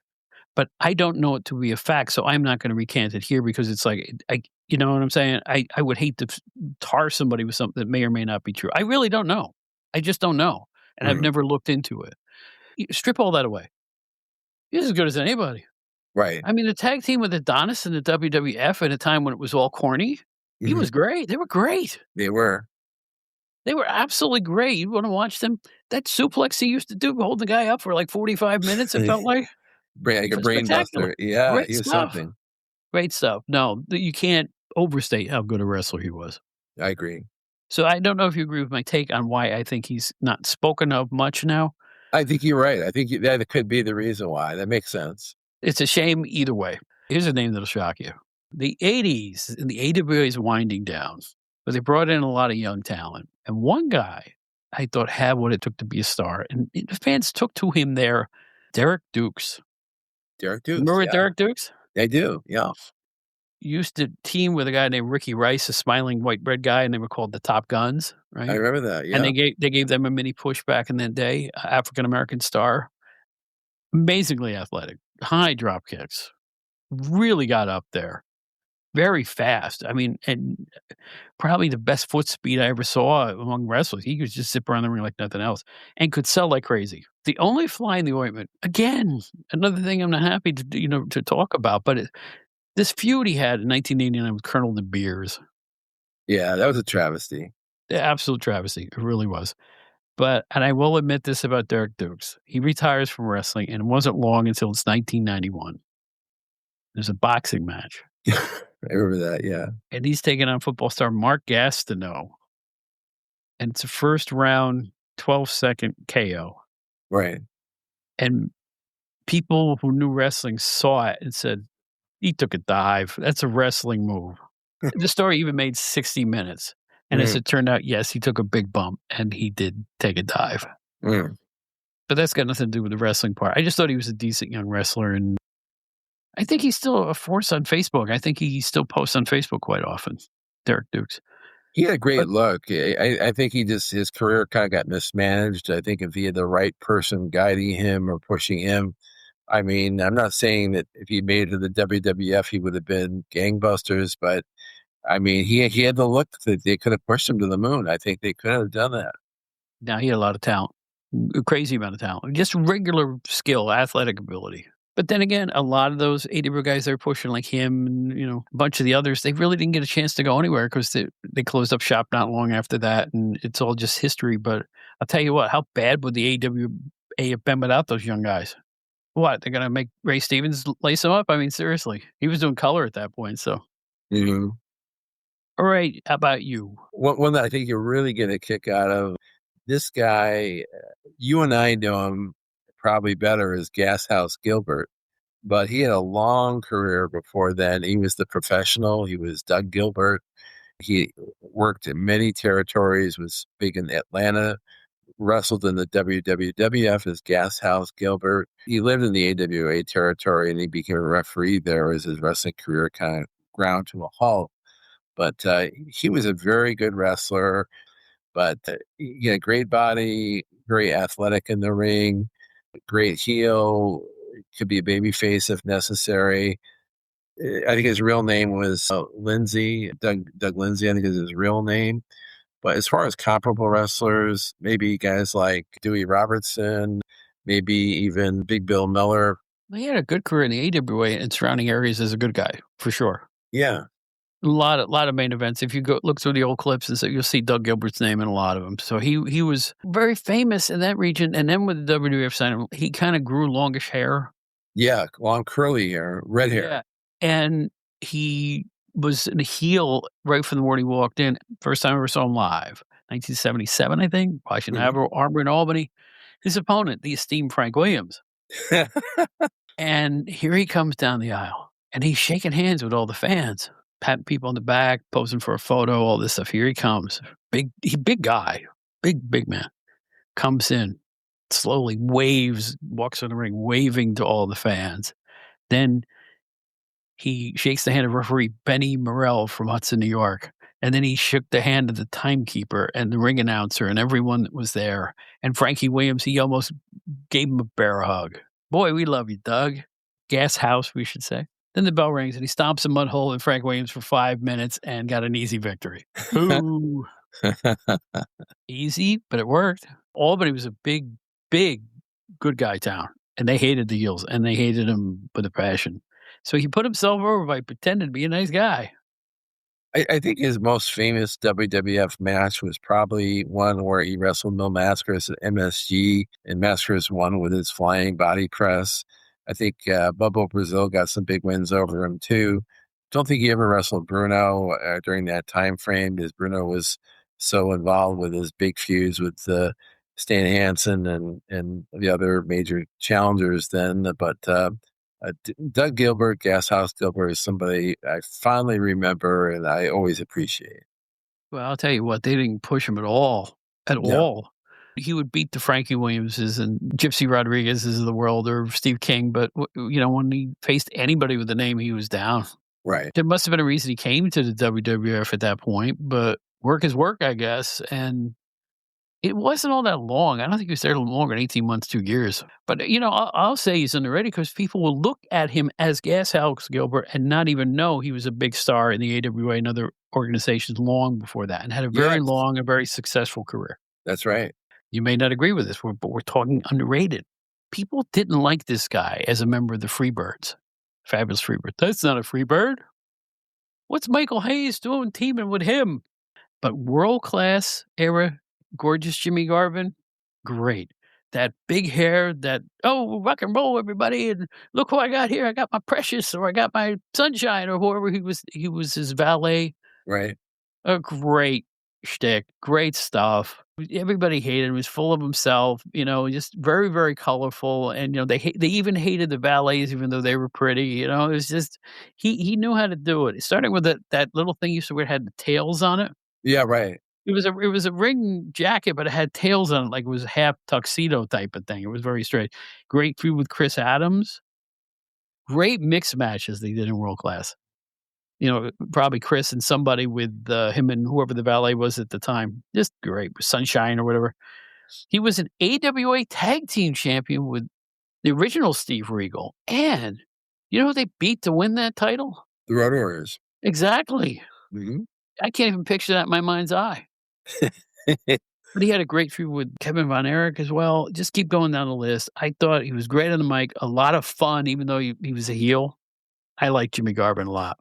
But I don't know it to be a fact, so I'm not going to recant it here because it's like, you know what I'm saying? I would hate to tar somebody with something that may or may not be true. I really don't know. I just don't know, and I've never looked into it. Strip all that away. He's as good as anybody. Right. I mean, the tag team with Adonis and the WWF at a time when it was all corny, he was great. They were great. They were. They were absolutely great. You want to watch them? That suplex he used to do, hold the guy up for like 45 minutes, it felt like. Like a brain Spectacular. buster. Yeah, Great he was stuff. something. Great stuff. No, you can't overstate how good a wrestler he was. I agree. So I don't know if you agree with my take on why I think he's not spoken of much now. I think you're right. I think that could be the reason why. That makes sense. It's a shame either way. Here's a name that'll shock you. The 80s, and the AWA is winding down, but they brought in a lot of young talent. And one guy I thought had what it took to be a star, and the fans took to him there, Derek Dukes. Derek Dukes. Remember yeah. Derek Dukes? I do. Yeah. Used to team with a guy named Ricky Rice, a smiling white bread guy, and they were called the Top Guns, right? I remember that. Yeah. And they gave them a mini push back in that day. African American star, amazingly athletic, high drop kicks, really got up there, very fast. I mean, and probably the best foot speed I ever saw among wrestlers. He could just zip around the ring like nothing else, and could sell like crazy. The only fly in the ointment, again, another thing I'm not happy to talk about, but this feud he had in 1989 with Colonel De Beers. Yeah, that was a travesty. The absolute travesty. It really was. And I will admit this about Derek Dukes. He retires from wrestling, and it wasn't long until it's 1991. There's a boxing match, I remember that, yeah. and he's taking on football star Mark Gastineau, and it's a first round, 12-second KO. Right. And people who knew wrestling saw it and said, "He took a dive. That's a wrestling move." The story even made 60 Minutes, and as Mm, it turned out, yes, he took a big bump, and he did take a dive. mm. But that's got nothing to do with the wrestling part. I just thought he was a decent young wrestler, and I think he's still a force on Facebook. I think he still posts on Facebook quite often, Derek Dukes. He had a But great look. I think he just his career kinda got mismanaged. I think if he had the right person guiding him or pushing him, I mean, I'm not saying that if he made it to the WWF, he would have been gangbusters, but, I mean, he had the look that they could have pushed him to the moon. I think they could have done that. now he had a lot of talent, a crazy amount of talent, just regular skill, athletic ability. But then again, a lot of those AW guys they're pushing, like him and a bunch of the others, they really didn't get a chance to go anywhere because they closed up shop not long after that, and it's all just history. But I'll tell you what, how bad would the AWA have been without those young guys? What, they're gonna make Ray Stevens lace him up? I mean, seriously, he was doing color at that point. So, Mhm. all right, how about you? One that I think you're really get a kick out of, this guy, you and I know him probably better as Gas House Gilbert, but he had a long career before then. He was the professional. He was Doug Gilbert. He worked in many territories, was big in Atlanta, wrestled in the WWF as Gas House Gilbert. He lived in the AWA territory and he became a referee there as his wrestling career kind of ground to a halt. But he was a very good wrestler, but he had a great body, very athletic in the ring, great heel, could be a baby face if necessary. I think his real name was Lindsay, Doug Lindsay, I think is his real name. But as far as comparable wrestlers, maybe guys like Dewey Robertson, maybe even Big Bill Miller. He had a good career in the AWA and surrounding areas as a good guy, for sure. Yeah. A lot of main events. If you go look through the old clips and so you'll see Doug Gilbert's name in a lot of them. So he was very famous in that region. And then with the WWF signing, he kind of grew longish hair. Yeah. Long curly hair, red hair. Yeah. And he was a heel right from the morning he walked in. First time I ever saw him live, 1977, I think, Washington Mhm. Harbor in Albany. His opponent, the esteemed Frank Williams. And here he comes down the aisle, and he's shaking hands with all the fans, patting people on the back, posing for a photo, all this stuff. Here he comes. Big guy, big man. Comes in, slowly waves, walks in the ring, waving to all the fans. Then he shakes the hand of referee Benny Morrell from Hudson, New York. And then he shook the hand of the timekeeper and the ring announcer and everyone that was there. And Frankie Williams, he almost gave him a bear hug. Boy, we love you, Doug. Gas house, we should say. Then the bell rings and he stomps a mud hole in Frank Williams for 5 minutes and got an easy victory. Ooh, easy, but it worked. Albany was a big, good guy town, and they hated the heels, and they hated him with a passion. So he put himself over by pretending to be a nice guy. I think his most famous WWF match was probably one where he wrestled Mil Mascaras at MSG, and Mascaras won with his flying body press. I think Bubba Brazil got some big wins over him too. Don't think he ever wrestled Bruno during that time frame because Bruno was so involved with his big feuds with Stan Hansen and the other major challengers then. But Doug Gilbert, Gas House Gilbert, is somebody I fondly remember and I always appreciate. Well, I'll tell you what, they didn't push him at all, at No, all. He would beat the Frankie Williamses and Gypsy Rodriguez's of the world or Steve King, but when he faced anybody with a name, he was down. right. There must have been a reason he came to the WWF at that point, but work is work, I guess, and it wasn't all that long. I don't think he was there longer than 18 months, 2 years. But, I'll say he's underrated because people will look at him as Gas House Gilbert and not even know he was a big star in the AWA and other organizations long before that and had a very Yes, long and very successful career. that's right. You may not agree with this, but we're talking underrated. People didn't like this guy as a member of the Freebirds. Fabulous Freebird. That's not a Freebird. What's Michael Hayes doing teaming with him? But world-class era, gorgeous Jimmy Garvin, great. That big hair, that, "Oh, rock and roll, everybody, and look who I got here. I got my Precious, or I got my Sunshine," or whoever he was his valet. Right. A great shtick, great stuff. Everybody hated him, he was full of himself, just very, very colorful, and, they even hated the valets even though they were pretty, it was just he knew how to do it. Starting with that little thing he used to wear, had the tails on it. Yeah, right. It was a ring jacket, but it had tails on it, like it was a half tuxedo type of thing. It was very strange. Great feud with Chris Adams. Great mixed matches they did in World Class. Probably Chris and somebody with, him and whoever the valet was at the time. Just great. Sunshine or whatever. He was an AWA Tag Team Champion with the original Steve Regal, and you know who they beat to win that title? The Road Warriors. Exactly. Mhm. I can't even picture that in my mind's eye. But he had a great feud with Kevin Von Erich as well. Just keep going down the list. I thought he was great on the mic, a lot of fun, even though he was a heel. I like Jimmy Garvin a lot.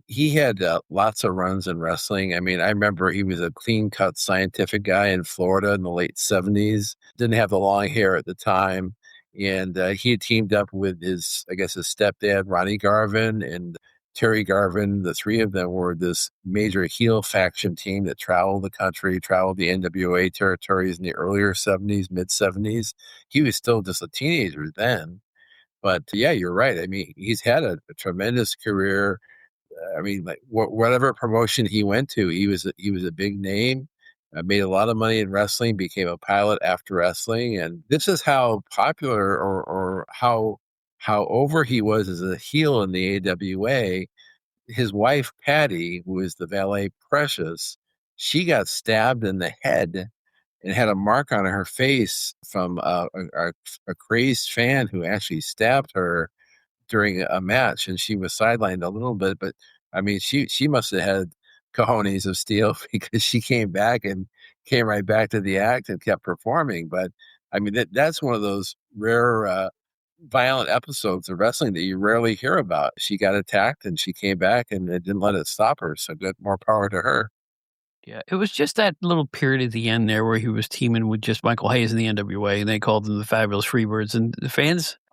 He had lots of runs in wrestling. I mean, I remember he was a clean cut scientific guy in Florida in the late 70s. Didn't have the long hair at the time. And he had teamed up with I guess, his stepdad, Ronnie Garvin, and Terry Garvin. The three of them were this major heel faction team that traveled the country, traveled the NWA territories in the earlier 70s, mid 70s. He was still just a teenager then. But yeah, you're right. I mean, he's had a tremendous career. I mean, like whatever promotion he went to, he was a big name. Made a lot of money in wrestling. Became a pilot after wrestling, and this is how popular or how over he was as a heel in the AWA. His wife Patty, who is the valet Precious, she got stabbed in the head and had a mark on her face from a crazed fan who actually stabbed her during a match, and she was sidelined a little bit, but I mean, she must have had cojones of steel because she came back and came right back to the act and kept performing. But I mean, that's one of those rare violent episodes of wrestling that you rarely hear about. She got attacked and she came back and it didn't let it stop her. So good, more power to her. Yeah, it was just that little period at the end there where he was teaming with just Michael Hayes in the NWA, and they called them the Fabulous Freebirds, and a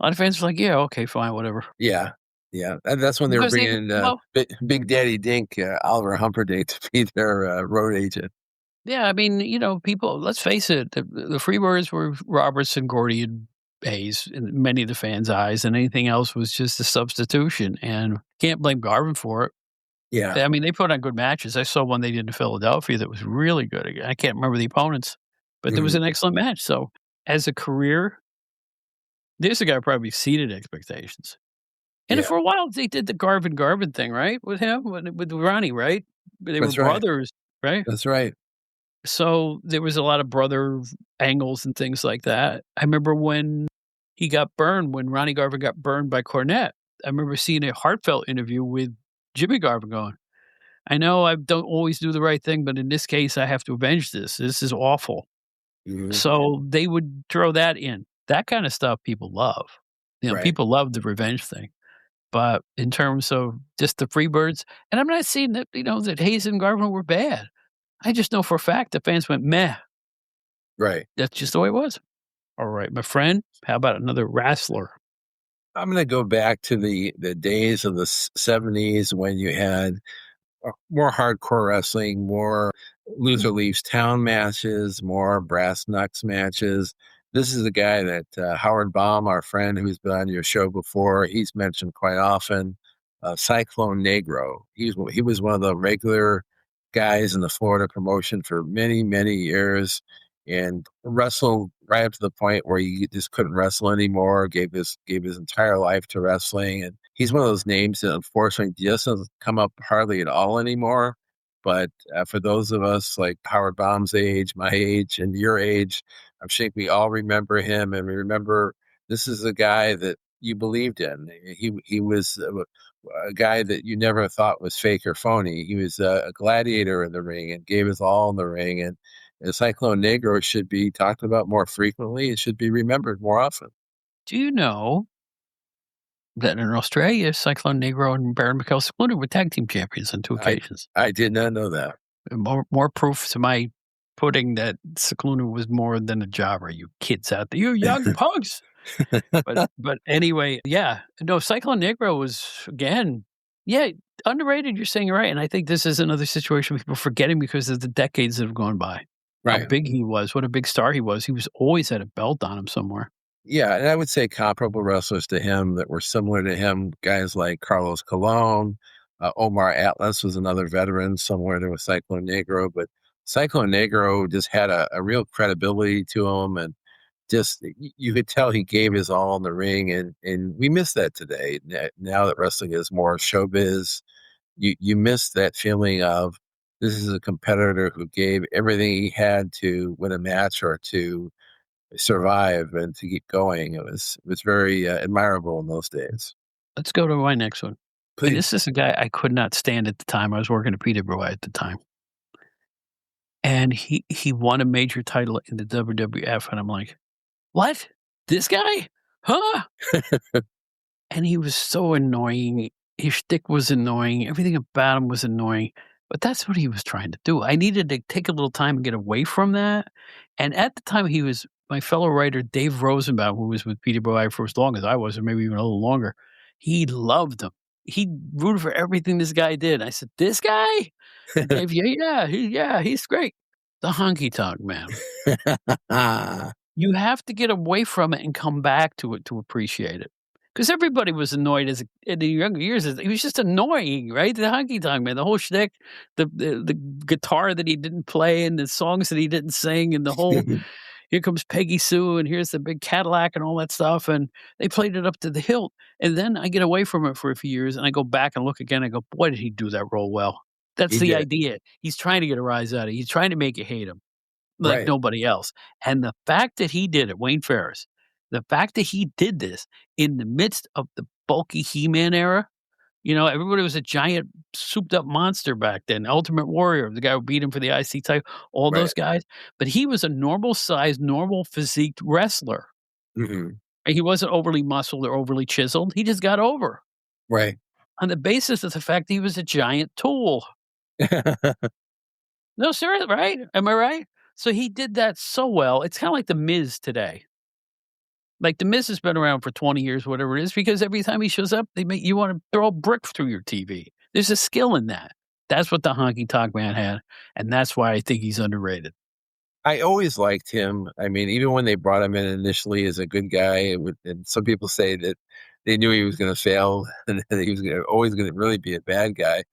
lot of fans were like, "Yeah, okay, fine, whatever." Yeah. Yeah, and that's when they were Because they bringing well, Big Daddy Dink, Oliver Humperdinck, to be their road agent. yeah, I mean, people, let's face it, the Freebirds were Roberts and Gordy and Hayes in many of the fans' eyes, and anything else was just a substitution, and can't blame Garvin for it. Yeah. I mean, they put on good matches. I saw one they did in Philadelphia that was really good. I can't remember the opponents, but there was Mhm. an excellent match. So, as a career, this guy probably exceeded expectations. And Yeah. for a while, they did the Garvin thing, right? With him, with Ronnie, right? They were That's right. brothers, right? That's right. So there was a lot of brother angles and things like that. I remember when he got burned, when Ronnie Garvin got burned by Cornette. I remember seeing a heartfelt interview with Jimmy Garvin going, "I know I don't always do the right thing, but in this case, I have to avenge this. This is awful." Mhm. So they would throw that in. That kind of stuff people love. Right. People love the revenge thing. But in terms of just the Freebirds, and I'm not saying that, that Hayes and Garvin were bad. I just know for a fact the fans went, "Meh." Right. That's just the way it was. All right, my friend, how about another wrestler? I'm gonna go back to the days of the 70s when you had more hardcore wrestling, more loser leaves town matches, more brass knucks matches. This is a guy that Howard Baum, our friend who's been on your show before, he's mentioned quite often. Cyclone Negro. He was one of the regular guys in the Florida promotion for many many years, and wrestled right up to the point where he just couldn't wrestle anymore. Gave his entire life to wrestling, and he's one of those names that unfortunately just doesn't come up hardly at all anymore. But for those of us like Howard Baum's age, my age, and your age, I'm sure we all remember him, and we remember this is a guy that you believed in. He was a guy that you never thought was fake or phony. He was a gladiator in the ring and gave his all in the ring. And Cyclone Negro should be talked about more frequently. It should be remembered more often. Do you know Then in Australia, Cyclone Negro and Baron Mikel Scicluna were tag team champions on 2 I occasions. I did not know that. More proof to my pudding that Scicluna was more than a jobber, you kids out there, you young punks. But anyway, yeah. No, Cyclone Negro was, again, yeah, underrated, you're saying it right, and I think this is another situation people forgetting because of the decades that have gone by. How Right. big he was, what a big star he was. He was always had a belt on him somewhere. Yeah, and I would say comparable wrestlers to him that were similar to him, guys like Carlos Colon, Omar Atlas was another veteran somewhere there with Cyclone Negro, but Cyclone Negro just had a real credibility to him, and just you could tell he gave his all in the ring, and we miss that today. Now that wrestling is more showbiz, you miss that feeling of this is a competitor who gave everything he had to win a match or to survive and to keep going. It was very admirable in those days. Let's go to my next one. And Please. this is a guy I could not stand at the time. I was working at PWI at the time. And he won a major title in the WWF, and I'm like, "What? This guy? Huh?" And he was so annoying. His shtick was annoying. Everything about him was annoying. But that's what he was trying to do. I needed to take a little time and get away from that. And at the time, he was my fellow writer, Dave Rosenbaum, who was with PWI for as long as I was, or maybe even a little longer. He loved him. He rooted for everything this guy did. I said, "This guy?" And Dave, yeah, he's great. The honky tonk man. You have to get away from it and come back to it to appreciate it. Because everybody was annoyed in the younger years. He was just annoying, right? The honky tonk man, the whole shtick, the guitar that he didn't play, and the songs that he didn't sing, and the whole "Here comes Peggy Sue," and "Here's the big Cadillac," and all that stuff. And they played it up to the hilt. And then I get away from it for a few years, and I go back and look again. I go, "Boy, did he do that role well." That's He the did. idea. He's trying to get a rise out of it. He's trying to make you hate him like Right. nobody else. And the fact that he did it, Wayne Ferris, the fact that he did this in the midst of the bulky He-Man era, everybody was a giant souped up monster back then. Ultimate Warrior, the guy who beat him for the IC title, all Right. those guys. But he was a normal sized, normal physiqued wrestler. Mhm. And he wasn't overly muscled or overly chiseled. He just got over Right. on the basis of the fact that he was a giant tool. No, serious, right? Am I right? So he did that so well. It's kind of like the Miz today. Like, The Miz has been around for 20 years, whatever it is, because every time he shows up, they make you wanna throw a brick through your TV. There's a skill in that. That's what the honky tonk man had, and that's why I think he's underrated. I always liked him. I mean, even when they brought him in initially as a good guy, and some people say that they knew he was going to fail and that he was always going to really be a bad guy.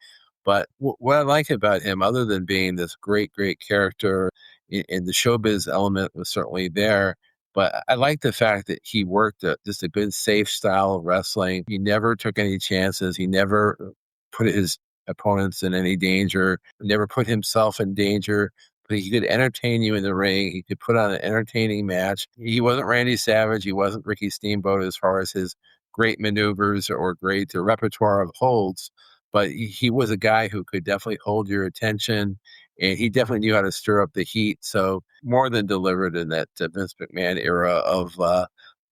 But what I like about him, other than being this great, great character, and the showbiz element was certainly there. But I like the fact that he worked just a good, safe style of wrestling. He never took any chances. He never put his opponents in any danger, never put himself in danger. But he could entertain you in the ring. He could put on an entertaining match. He wasn't Randy Savage. He wasn't Ricky Steamboat as far as his great maneuvers or great repertoire of holds, but he was a guy who could definitely hold your attention, and he definitely knew how to stir up the heat. So more than delivered in that Vince McMahon era of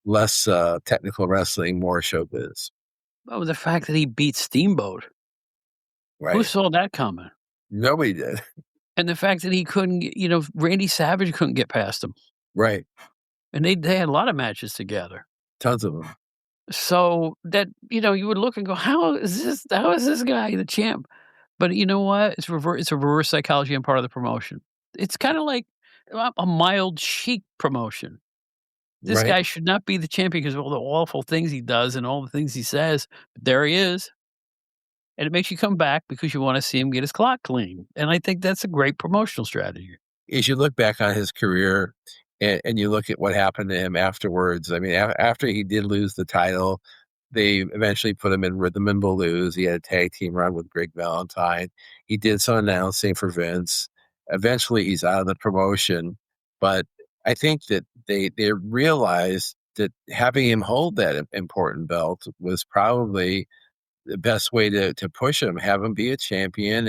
less technical wrestling, more showbiz. Oh, the fact that he beat Steamboat, who Right? saw that coming? Nobody did. And the fact that he couldn't get Randy Savage couldn't get past him, Right? and they had a lot of matches together. Tons of them. So that, you would look and go, "How is this guy the champ?" But you know what? It's a reverse psychology on part of the promotion. It's kinda like a mild chic promotion. This Right? guy should not be the champion because of all the awful things he does and all the things he says, but there he is, and it makes you come back because you wanna see him get his clock clean, and I think that's a great promotional strategy. As you look back on his career, and you look at what happened to him afterwards, I mean, after he did lose the title, they eventually put him in Rhythm and Blues. He had a tag team run with Greg Valentine. He did some announcing for Vince. Eventually, he's out of the promotion, but I think that they realized that having him hold that important belt was probably the best way to push him, have him be a champion,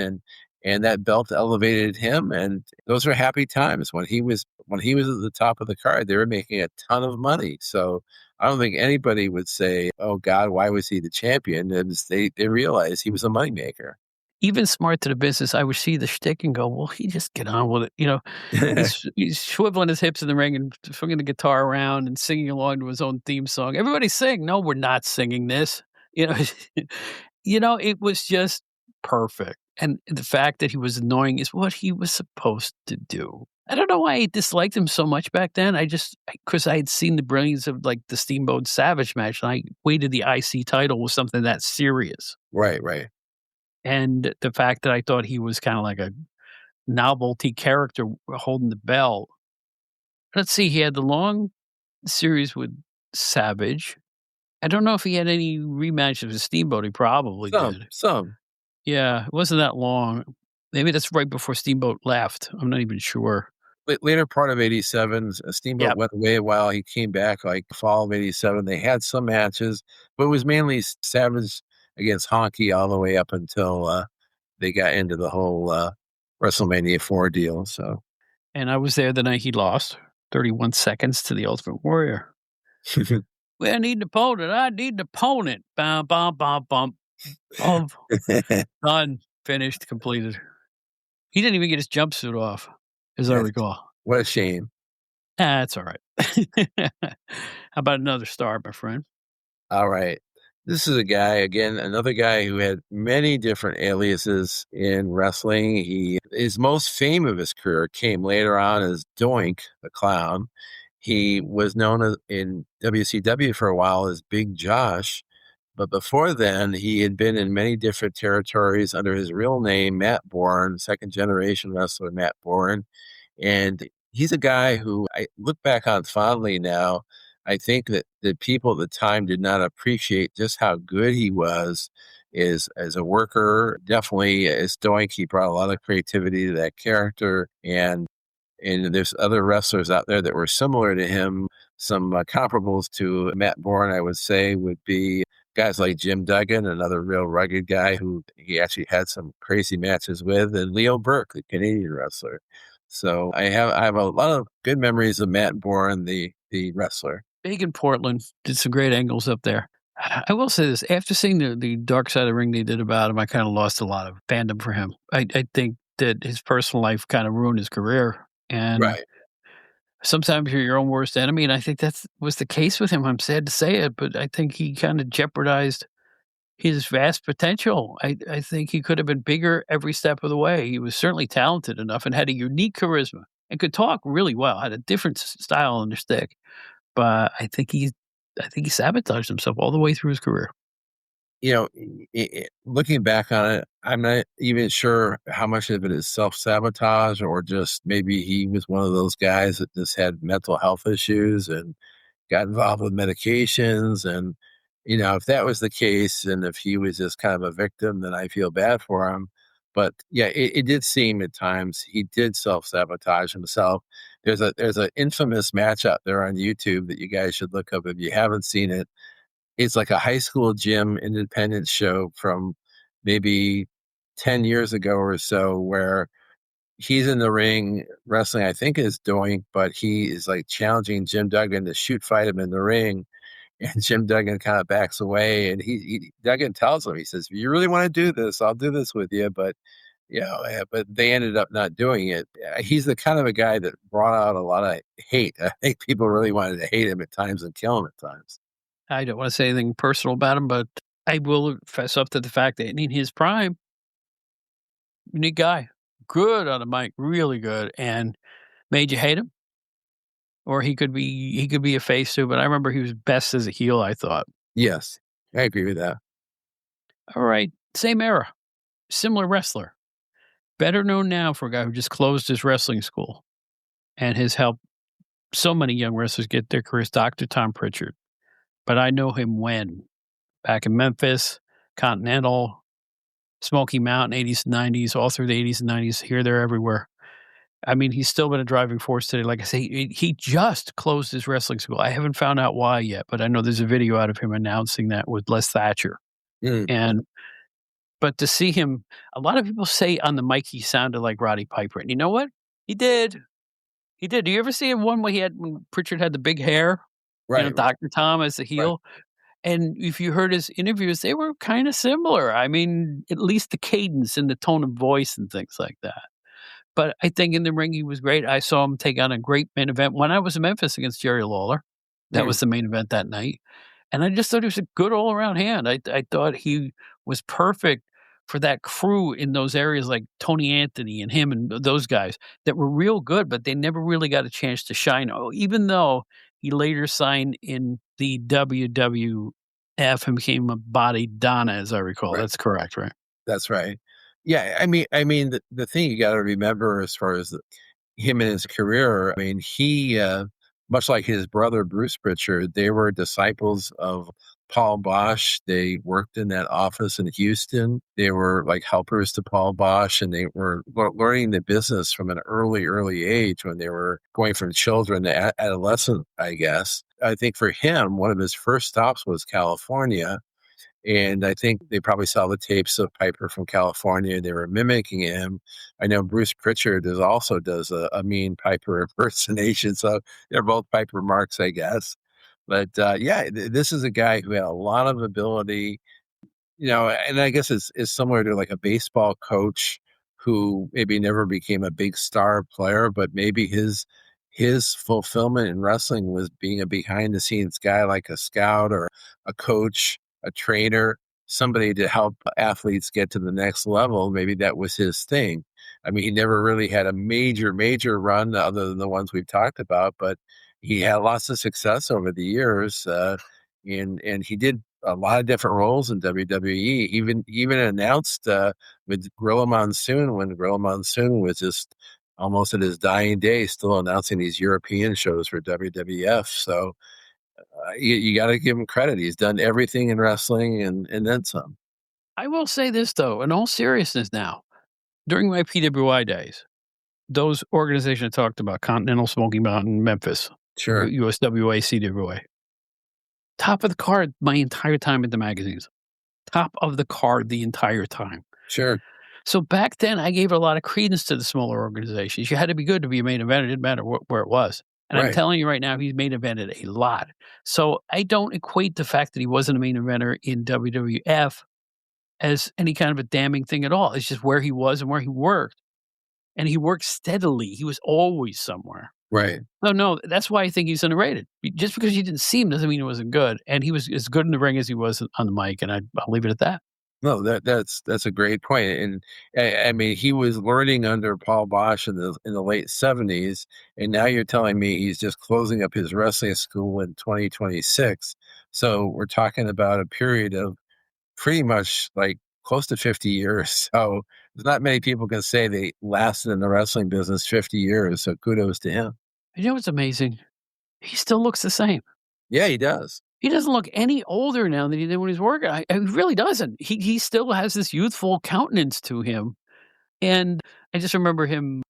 and that belt elevated him, and those were happy times when he was at the top of the card. They were making a ton of money, so I don't think anybody would say, "Oh God, why was he the champion?" They realized he was a moneymaker. Even smart to the business, I would see the shtick and go, "Well, he just get on with it," you know? He's swiveling his hips in the ring and swinging the guitar around and singing along to his own theme song. Everybody sing. "No, we're not singing this." You know? You know, it was just perfect, and the fact that he was annoying is what he was supposed to do. I don't know why I disliked him so much back then. I just because I had seen the brilliance of, like, the Steamboat Savage match, and I weighted the IC title was something that serious. Right, right. And the fact that I thought he was kinda like a novelty character holding the belt. Let's see, he had the long series with Savage. I don't know if he had any rematches with Steamboat, he probably did. Some. Yeah, it wasn't that long. Maybe that's right before Steamboat left, I'm not even sure. Later part of '87, Steamboat Yep, went away a while. He came back like fall of '87. They had some matches, but it was mainly Savage against Honky all the way up until they got into the whole WrestleMania 4 deal. So and I was there the night he lost, 31 seconds to the Ultimate Warrior. "We need an opponent, I need an opponent." Bum, bum, bum, bum. Oh, done, finished, completed. He didn't even get his jumpsuit off, as I That's recall. what a shame. Ah, it's alright. How about another star, my friend? All right. This is a guy, again, another guy who had many different aliases in wrestling. His most fame of his career came later on as Doink the Clown. He was known as, in WCW for a while as Big Josh, but before then, he had been in many different territories under his real name, Matt Bourne, second generation wrestler Matt Bourne. And he's a guy who I look back on fondly now. I think that the people at the time did not appreciate just how good he was is as a worker. Definitely as Doink, he brought a lot of creativity to that character. And there's other wrestlers out there that were similar to him. Some comparables to Matt Bourne, I would say, would be guys like Jim Duggan, another real rugged guy who he actually had some crazy matches with, and Leo Burke, the Canadian wrestler. So I have a lot of good memories of Matt Bourne, the wrestler. Big in Portland, did some great angles up there. I will say this, after seeing the Dark Side of the Ring they did about him, I kinda lost a lot of fandom for him. I think that his personal life kinda ruined his career, and Right. sometimes you're your own worst enemy, and I think that's was the case with him. I'm sad to say it, but I think he kinda jeopardized his vast potential. I think he could have been bigger every step of the way. He was certainly talented enough and had a unique charisma and could talk really well, had a different style on the stick, but I think he sabotaged himself all the way through his career. You know, looking back on it, I'm not even sure how much of it is self-sabotage or just maybe he was one of those guys that just had mental health issues and got involved with medications. And, if that was the case and if he was just kind of a victim, then I feel bad for him. But yeah, it did seem at times he did self-sabotage himself. There's an infamous match out there on YouTube that you guys should look up if you haven't seen it. It's like a high school gym independent show from maybe 10 years ago or so where he's in the ring wrestling, I think is Doink, but he is like challenging Jim Duggan to shoot fight him in the ring. And Jim Duggan kind of backs away and Duggan tells him, he says, "If you really want to do this, I'll do this with you." But but they ended up not doing it. He's the kind of a guy that brought out a lot of hate. I think people really wanted to hate him at times and kill him at times. I don't wanna say anything personal about him, but I will fess up to the fact that in his prime, unique guy, good on the mic, really good, and made you hate him, or he could be a face too, but I remember he was best as a heel, I thought. Yes, I agree with that. All right, same era, similar wrestler, better known now for a guy who just closed his wrestling school and has helped so many young wrestlers get their careers, Dr. Tom Pritchard. But I know him when? Back in Memphis, Continental, Smoky Mountain, 80s, 90s, all through the 80s and 90s, here, there, everywhere. I mean, he's still been a driving force today. Like I say, he just closed his wrestling school. I haven't found out why yet, but I know there's a video out of him announcing that with Les Thatcher. Mm. And but to see him, a lot of people say on the mic he sounded like Roddy Piper. And you know what? He did. He did. Do you ever see him one where he had when Pritchard had the big hair? Right, right, Dr. Tom as the right. heel. And if you heard his interviews, they were kinda similar. I mean, at least the cadence and the tone of voice and things like that. But I think in the ring, he was great. I saw him take on a great main event when I was in Memphis against Jerry Lawler. That Mm, was the main event that night. And I just thought he was a good all around hand. I thought he was perfect for that crew in those areas like Tony Anthony and him and those guys that were real good, but they never really got a chance to shine. Oh, even though he later signed in the WWF and became a body Donna, as I recall. right. That's correct, right? That's right. Yeah, I mean, the thing you gotta remember as far as him in his career, I mean, he, much like his brother Bruce Prichard, they were disciples of Paul Bosch. They worked in that office in Houston. They were like helpers to Paul Bosch, and they were learning the business from an early, early age when they were going from children to adolescent, I guess. I think for him, one of his first stops was California, and I think they probably saw the tapes of Piper from California. They were mimicking him. I know Bruce Prichard also does a mean Piper impersonation. So they're both Piper marks, I guess. But yeah, this is a guy who had a lot of ability, and I guess it's similar to like a baseball coach who maybe never became a big star player, but maybe his fulfillment in wrestling was being a behind the scenes guy like a scout or a coach, a trainer, somebody to help athletes get to the next level. Maybe that was his thing. I mean, he never really had a major run other than the ones we've talked about, but he had lots of success over the years. And he did a lot of different roles in WWE. Even announced with Gorilla Monsoon when Gorilla Monsoon was just almost at his dying day, still announcing these European shows for WWF. So you got to give him credit. He's done everything in wrestling and then some. I will say this though, in all seriousness now, during my PWI days, those organizations I talked about, Continental, Smoky Mountain, Memphis, Sure, USWA, CWA, top of the card my entire time at the magazines. Top of the card the entire time. sure, So back then, I gave a lot of credence to the smaller organizations. You had to be good to be a main event. It didn't matter where it was. And I'm right, telling you right now, he's main evented a lot. So I don't equate the fact that he wasn't a main eventer in WWF as any kind of a damning thing at all. It's just where he was and where he worked. And he worked steadily. He was always somewhere. right. No, that's why I think he's underrated. Just because you didn't see him doesn't mean he wasn't good. And he was as good in the ring as he was on the mic. And I'll leave it at that. No, that's a great point, and I mean he was learning under Paul Bosch in the late '70s, and now you're telling me he's just closing up his wrestling school in 2026. So we're talking about a period of pretty much like close to 50 years. So there's not many people can say they lasted in the wrestling business 50 years. So kudos to him. You know what's amazing? He still looks the same. Yeah, he does. He doesn't look any older now than he did when he was working. He really doesn't. He still has this youthful countenance to him, and I just remember him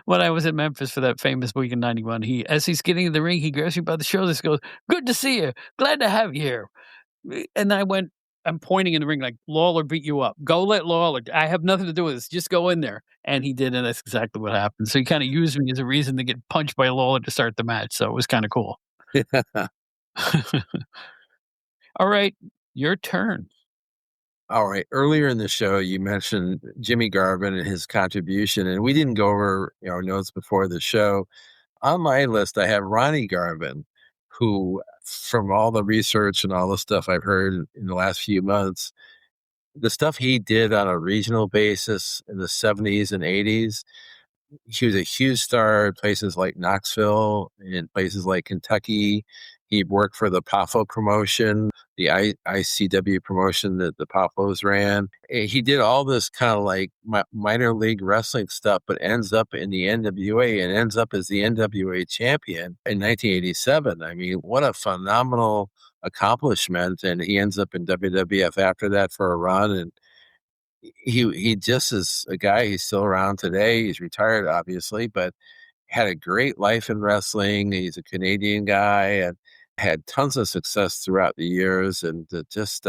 when I was in Memphis for that famous week in '91. He, as he's getting in the ring, he grabs me by the shoulders, goes, "Good to see you. Glad to have you here." And I went, I'm pointing in the ring like, "Lawler beat you up. Go let Lawler. I have nothing to do with this. Just go in there." And he did, and that's exactly what happened. So he kind of used me as a reason to get punched by Lawler to start the match. So it was kind of cool. All right, your turn. All right. Earlier in the show, you mentioned Jimmy Garvin and his contribution, and we didn't go over our notes before the show. On my list, I have Ronnie Garvin, who, from all the research and all the stuff I've heard in the last few months, the stuff he did on a regional basis in the '70s and '80s, he was a huge star in places like Knoxville, in places like Kentucky. He worked for the PAFO promotion, the ICW promotion that the PAFOs ran. He did all this kind of like minor league wrestling stuff, but ends up in the NWA and ends up as the NWA champion in 1987. I mean, what a phenomenal accomplishment. And he ends up in WWF after that for a run. And he just is a guy. He's still around today. He's retired, obviously, but had a great life in wrestling. He's a Canadian guy and had tons of success throughout the years. And just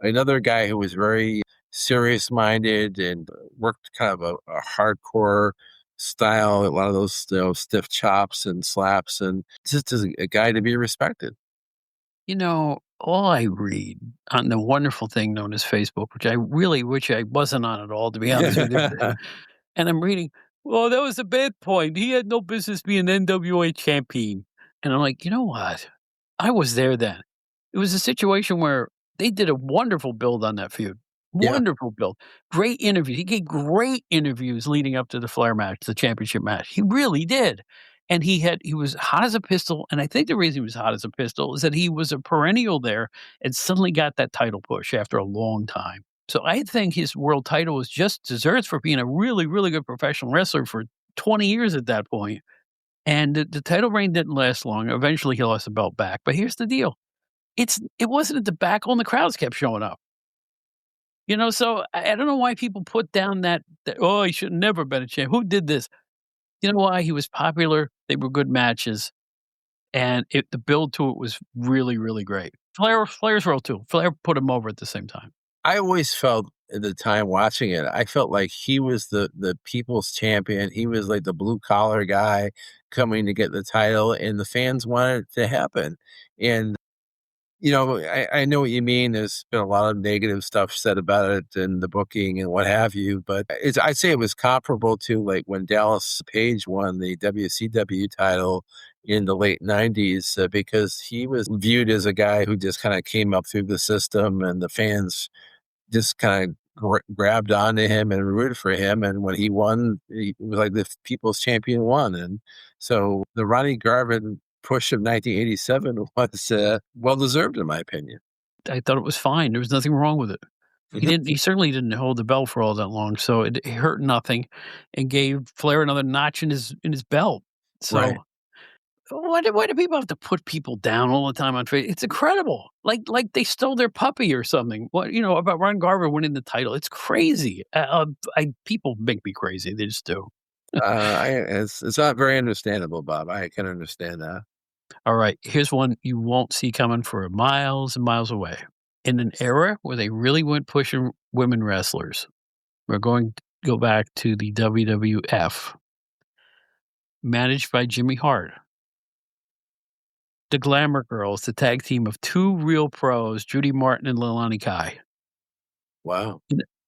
another guy who was very serious minded and worked kind of a hardcore style, a lot of those stiff chops and slaps, and just as a guy to be respected. All I read on the wonderful thing known as Facebook, which I really wish I wasn't on at all, to be honest with you. And I'm reading, "Well, that was a bad point. He had no business being NWA champion." And I'm like, "You know what? I was there then." It was a situation where they did a wonderful build on that feud. Yeah. Wonderful build. Great interview. He gave great interviews leading up to the Flair match, the championship match. He really did. And he was hot as a pistol, and I think the reason he was hot as a pistol is that he was a perennial there and suddenly got that title push after a long time. So I think his world title was just desserts for being a really, really good professional wrestler for 20 years at that point. And the title reign didn't last long. Eventually, he lost the belt back. But here's the deal: it wasn't a debacle, and the crowds kept showing up. So I don't know why people put down that oh, he should never been a champ. Who did this? You know why? He was popular. They were good matches, and the build to it was really, really great. Flair's role too. Flair put him over at the same time. I always felt at the time watching it, I felt like he was the people's champion. He was like the blue collar guy coming to get the title, and the fans wanted it to happen. And I know what you mean. There's been a lot of negative stuff said about it and the booking and what have you, but I'd say it was comparable to like when Dallas Page won the WCW title in the late 90s, because he was viewed as a guy who just kind of came up through the system, and the fans just kind of grabbed onto him and rooted for him. And when he won, he was like the people's champion won. And so the Ronnie Garvin push of 1987 was well deserved, in my opinion. I thought it was fine. There was nothing wrong with it. Mhm. He certainly didn't hold the belt for all that long, so it hurt nothing and gave Flair another notch in his belt. Right. So why do people have to put people down all the time on Face? It's incredible. Like they stole their puppy or something. What about Ron Garver winning the title? It's crazy. People make me crazy. They just do. It's not very understandable, Bob. I can understand that. All right, here's one you won't see coming for miles and miles away. In an era where they really went pushing women wrestlers, we're going to go back to the WWF, managed by Jimmy Hart. The Glamour Girls, the tag team of two real pros, Judy Martin and Leilani Kai. Wow.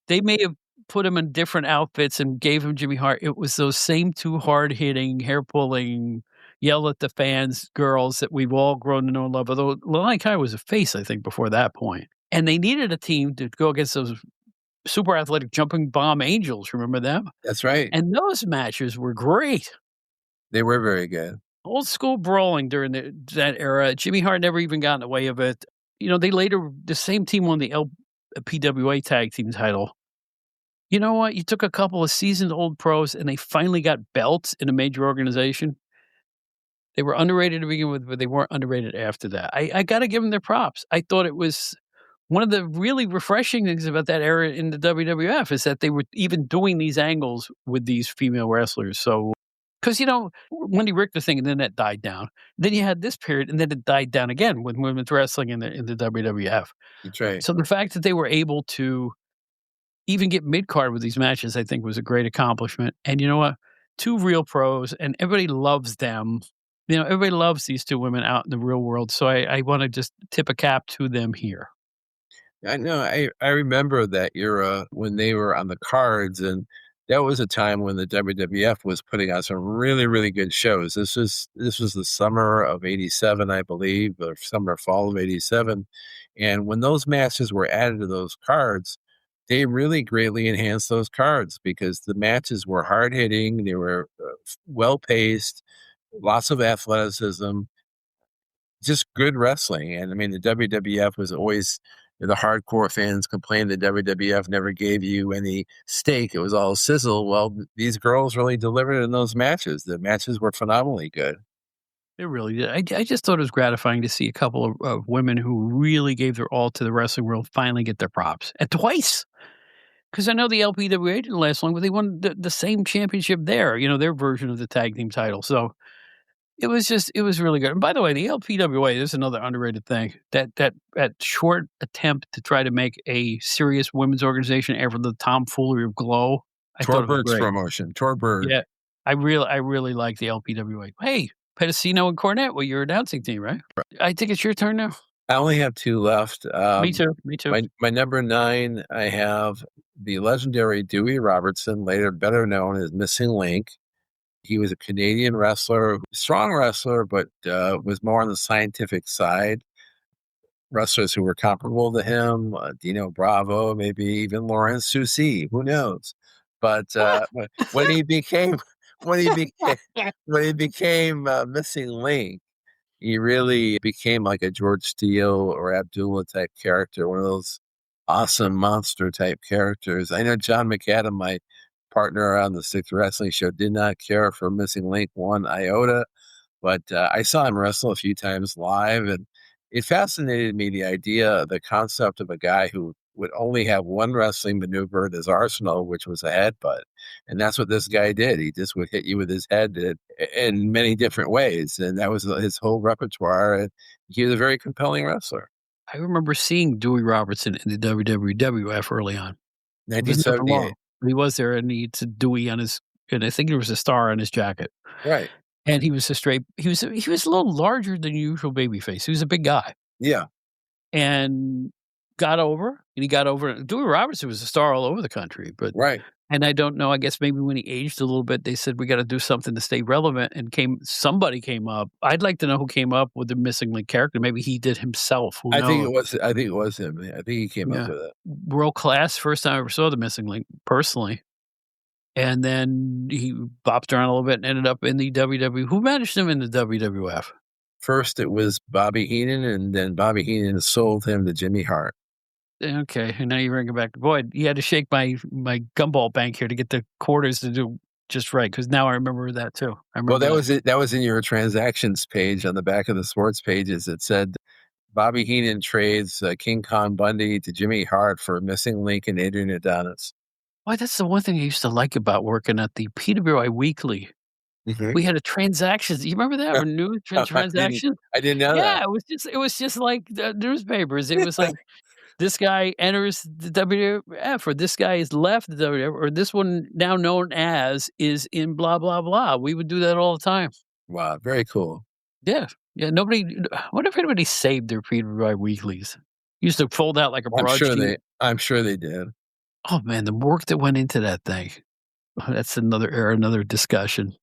They may have put him in different outfits and gave him Jimmy Hart. It was those same two hard-hitting, hair-pulling, yell at the fans girls that we've all grown to know and love, although Leilani Kai was a face, I think, before that point. And they needed a team to go against those super athletic jumping bomb angels, remember them? That's right. And those matches were great. They were very good. Old school brawling during that era. Jimmy Hart never even got in the way of it. The same team won the LPWA tag team title. You know what? You took a couple of seasoned old pros and they finally got belts in a major organization. They were underrated to begin with, but they weren't underrated after that. I got to give them their props. I thought it was one of the really refreshing things about that era in the WWF is that they were even doing these angles with these female wrestlers. So, because, Wendy Richter thing, and then that died down. Then you had this period, and then it died down again with women's wrestling in the WWF. That's right. So the fact that they were able to even get mid-card with these matches, I think was a great accomplishment. And you know what? Two real pros, and everybody loves them. Everybody loves these two women out in the real world. So I want to just tip a cap to them here. I know. I remember that era when they were on the cards, and that was a time when the WWF was putting on some really, really good shows. This was the summer of '87, I believe, or summer fall of '87. And when those matches were added to those cards, they really greatly enhanced those cards because the matches were hard hitting, they were well paced, lots of athleticism, just good wrestling. And I mean, the WWF was always, the hardcore fans complained the WWF never gave you any steak. It was all sizzle. Well, these girls really delivered in those matches. The matches were phenomenally good. It really did. I just thought it was gratifying to see a couple of women who really gave their all to the wrestling world finally get their props. And twice. Because I know the LPWA didn't last long, but they won the same championship there, their version of the tag team title. So it was really good. And by the way, the LPWA is another underrated thing. That short attempt to try to make a serious women's organization after the tomfoolery of Glow, I thought it was Torberg's great. promotion. Torberg. Yeah. I really like the LPWA. Hey, Pedicino and Cornette, well, your announcing team, right? I think it's your turn now. I only have 2 left. Me too. Me too. My number 9, I have the legendary Dewey Robertson, later better known as Missing Link. He was a Canadian wrestler, strong wrestler, but was more on the scientific side. Wrestlers who were comparable to him, Dino Bravo, maybe even Lawrence Susi, who knows? But when he became when he became when he became Missing Link, he really became like a George Steele or Abdullah type character, one of those awesome monster type characters. I know John McAdam, my partner on the Sixth Wrestling Show, did not care for Missing Link one iota, but I saw him wrestle a few times live, and it fascinated me, the idea, the concept of a guy who would only have one wrestling maneuver in his arsenal, which was a headbutt. And that's what this guy did. He just would hit you with his head in many different ways. And that was his whole repertoire. And he was a very compelling wrestler. I remember seeing Dewey Robertson in the WWF early on. It was never 1978. long. He was there, and he had Dewey on his, and I think there was a star on his jacket. Right. And he was he was a little larger than usual babyface. He was a big guy. Yeah. And he got over. Dewey Robertson was a star all over the country, but Right. and I don't know, I guess maybe when he aged a little bit, they said, "We gotta do something to stay relevant," and somebody came up. I'd like to know who came up with the Missing Link character. Maybe he did himself, who knows? I think it was him. I think he came up Yeah. with it. World class, first time I ever saw the Missing Link personally, and then he bopped around a little bit and ended up in the WW who managed him in the WWF? First, it was Bobby Heenan, and then Bobby Heenan sold him to Jimmy Hart. Okay, and now you're bringing back boy, you had to shake my gumball bank here to get the quarters to do just right, because now I remember that too. I Well, remember that that. was it. That was in your transactions page on the back of the sports pages. It said Bobby Heenan trades King Kong Bundy to Jimmy Hart for Missing Link and Adrian Adonis. Boy, that's the one thing I used to like about working at the PWI Weekly. Mhm. We had a transactions. You remember that? Or news transaction? I didn't know Yeah, that. it was just like the newspapers. It was like this guy enters the WWF, or this guy has left the WWF, or this one now known as is in blah blah blah. We would do that all the time. Wow, very cool. Yeah, yeah. Nobody. I wonder if anybody saved their PWI weeklies. Used to fold out like a broadsheet. I'm sure they did. Oh man, the work that went into that thing. Oh, that's another era, another discussion.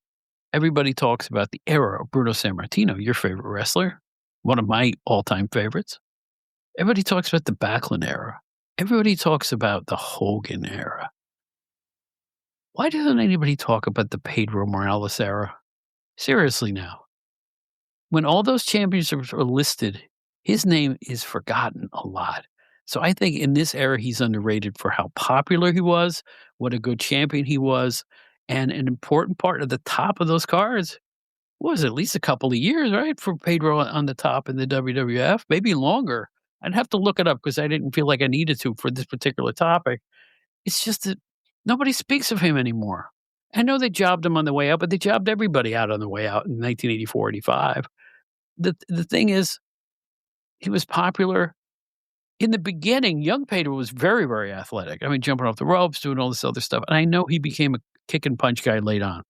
Everybody talks about the era of Bruno Sammartino, your favorite wrestler, one of my all-time favorites. Everybody talks about the Backlund era. Everybody talks about the Hogan era. Why doesn't anybody talk about the Pedro Morales era? Seriously now. When all those championships are listed, his name is forgotten a lot. So I think in this era, he's underrated for how popular he was, what a good champion he was, and an important part of the top of those cards was at least a couple of years, right, for Pedro on the top in the WWF, maybe longer. I'd have to look it up because I didn't feel like I needed to for this particular topic. It's just that nobody speaks of him anymore. I know they jobbed him on the way out, but they jobbed everybody out on the way out in 1984, 85. The thing is, he was popular in the beginning. Young Pedro was very, very athletic. I mean, jumping off the ropes, doing all this other stuff. And I know he became a kick and punch guy late on.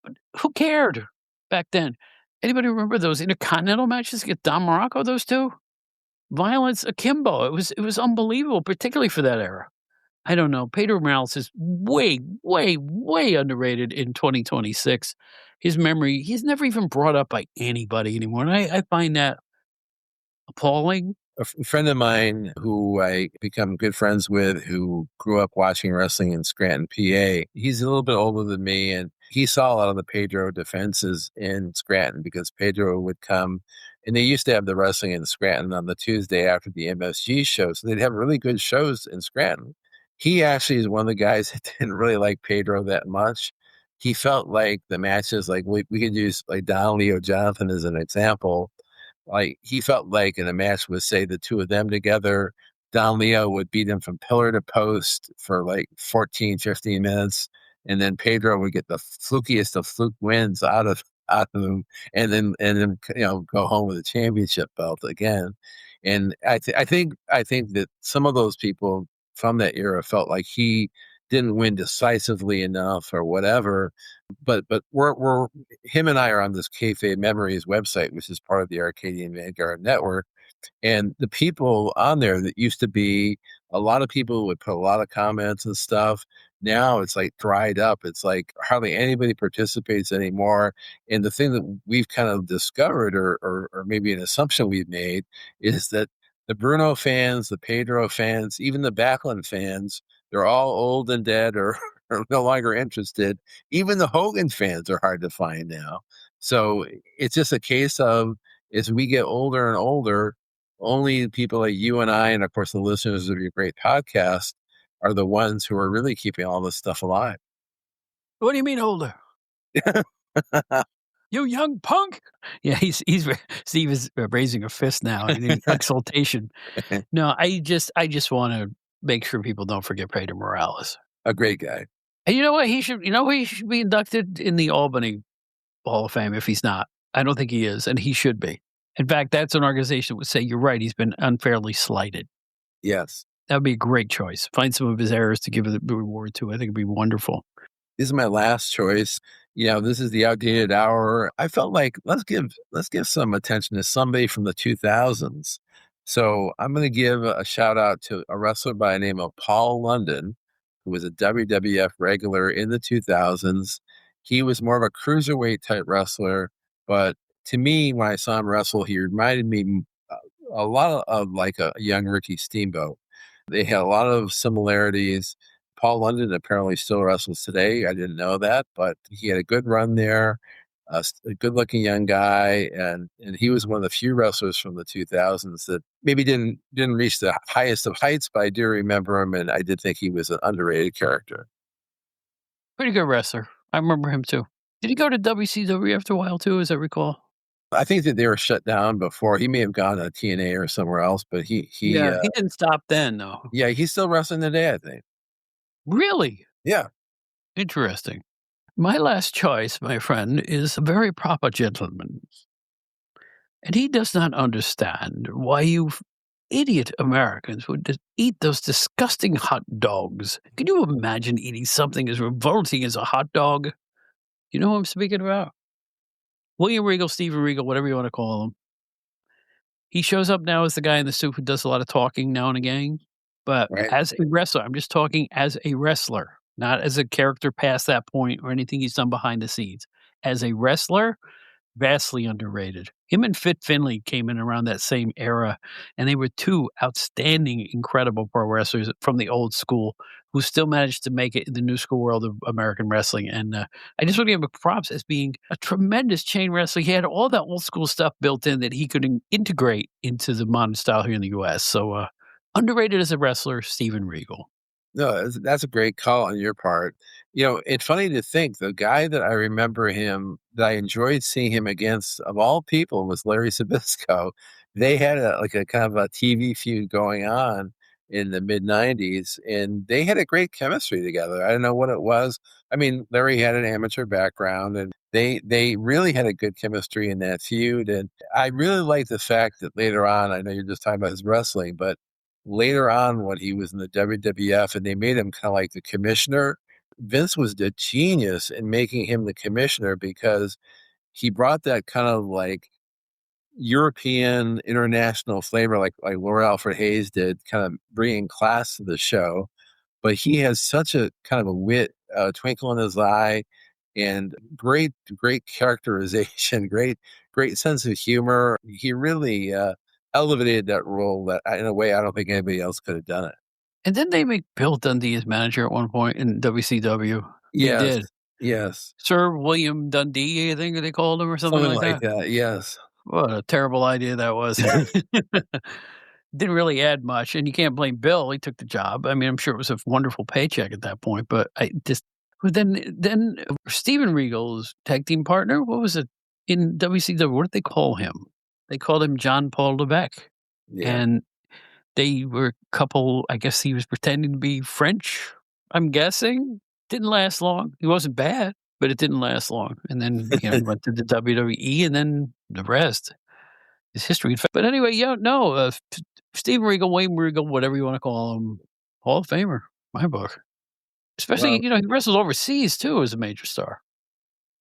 But who cared back then? Anybody remember those Intercontinental matches against Don Morocco, those two? Violence akimbo. It was unbelievable, particularly for that era. I don't know. Pedro Morales is way, way, way underrated in 2026. His memory, he's never even brought up by anybody anymore. And I find that appalling. A friend of mine who I become good friends with, who grew up watching wrestling in Scranton, PA, he's a little bit older than me, and he saw a lot of the Pedro defenses in Scranton because Pedro would come, and they used to have the wrestling in Scranton on the Tuesday after the MSG show, so they'd have really good shows in Scranton. He actually is one of the guys that didn't really like Pedro that much. He felt like the matches, like we could use like Donnelly or Jonathan as an example. Like, he felt like in a match with, say, the two of them together, Don Leo would beat him from pillar to post for like 14, 15 minutes. And then Pedro would get the flukiest of fluke wins out of him, and then go home with a championship belt again. And I think that some of those people from that era felt like he didn't win decisively enough or whatever. But we're him and I are on this Kayfabe Memories website, which is part of the Arcadian Vanguard network. And the people on there that used to be a lot of people would put a lot of comments and stuff. Now it's like dried up. It's like hardly anybody participates anymore. And the thing that we've kind of discovered, or maybe an assumption we've made, is that the Bruno fans, the Pedro fans, even the Backlund fans, they're all old and dead or, or no longer interested. Even the Hogan fans are hard to find now. So it's just a case of, as we get older and older, only people like you and I, and of course the listeners of your great podcast, are the ones who are really keeping all this stuff alive. What do you mean older? You young punk! Yeah, Steve is raising a fist now in exultation. No, I just want to make sure people don't forget Pedro Morales. A great guy. And you know what? He should be inducted in the Albany Hall of Fame if he's not. I don't think he is, and he should be. In fact, that's an organization that would say, you're right, he's been unfairly slighted. Yes. That would be a great choice. Find some of his errors to give the reward to. I think it'd be wonderful. This is my last choice. This is the outdated hour. I felt like let's give some attention to somebody from the 2000s. So I'm going to give a shout out to a wrestler by the name of Paul London, who was a WWF regular in the 2000s. He was more of a cruiserweight type wrestler, but to me, when I saw him wrestle, he reminded me a lot of like a young Ricky Steamboat. They had a lot of similarities. Paul London apparently still wrestles today. I didn't know that, but he had a good run there. A good-looking young guy, and he was one of the few wrestlers from the 2000s that maybe didn't reach the highest of heights, but I do remember him, and I did think he was an underrated character. Pretty good wrestler. I remember him too. Did he go to WCW after a while too, as I recall? I think that they were shut down before. He may have gone to TNA or somewhere else, but he didn't stop then, though. yeah, he's still wrestling today, I think. Really? Yeah. Interesting. My last choice, my friend, is a very proper gentleman. And he does not understand why you idiot Americans would eat those disgusting hot dogs. Can you imagine eating something as revolting as a hot dog? You know who I'm speaking about? William Regal, Steven Regal, whatever you want to call him. He shows up now as the guy in the suit who does a lot of talking now and again. But Right. as a wrestler, I'm just talking as a wrestler, not as a character past that point or anything he's done behind the scenes. As a wrestler, vastly underrated. Him and Fit Finlay came in around that same era, and they were two outstanding, incredible pro wrestlers from the old school who still managed to make it in the new school world of American wrestling. And I just want to give him props as being a tremendous chain wrestler. He had all that old school stuff built in that he could integrate into the modern style here in the U.S. So underrated as a wrestler, Steven Regal. No, that's a great call on your part. It's funny to think the guy that I remember that I enjoyed seeing him against, of all people, was Larry Zbyszko. They had a kind of a TV feud going on in the mid 90s, and they had a great chemistry together. I don't know what it was. I mean, Larry had an amateur background, and they really had a good chemistry in that feud. And I really like the fact that later on, I know you're just talking about his wrestling, but later on when he was in the WWF and they made him kind of like the commissioner, Vince was the genius in making him the commissioner because he brought that kind of like European international flavor like Laura Alfred Hayes did, kind of bringing class to the show. But he has such a kind of a wit, twinkle in his eye, and great characterization, great sense of humor. He really elevated that role that in a way I don't think anybody else could have done it. And then they make Bill Dundee his manager at one point in WCW. They did. Yes. Sir William Dundee, I think they called him or something like that. That. Yes. What a terrible idea that was. Didn't really add much, and you can't blame Bill. He took the job. I mean, I'm sure it was a wonderful paycheck at that point, but then Steven Regal's tag team partner, what was it in WCW? What did they call him? They called him John Paul Levesque. Yeah. And they were a couple, I guess he was pretending to be French, I'm guessing. Didn't last long. He wasn't bad, but it didn't last long. And then he went to the WWE, and then the rest is history. But anyway, Steven Regal, Wayne Regal, whatever you want to call him, Hall of Famer, my book. Especially, Well, he wrestled overseas too as a major star.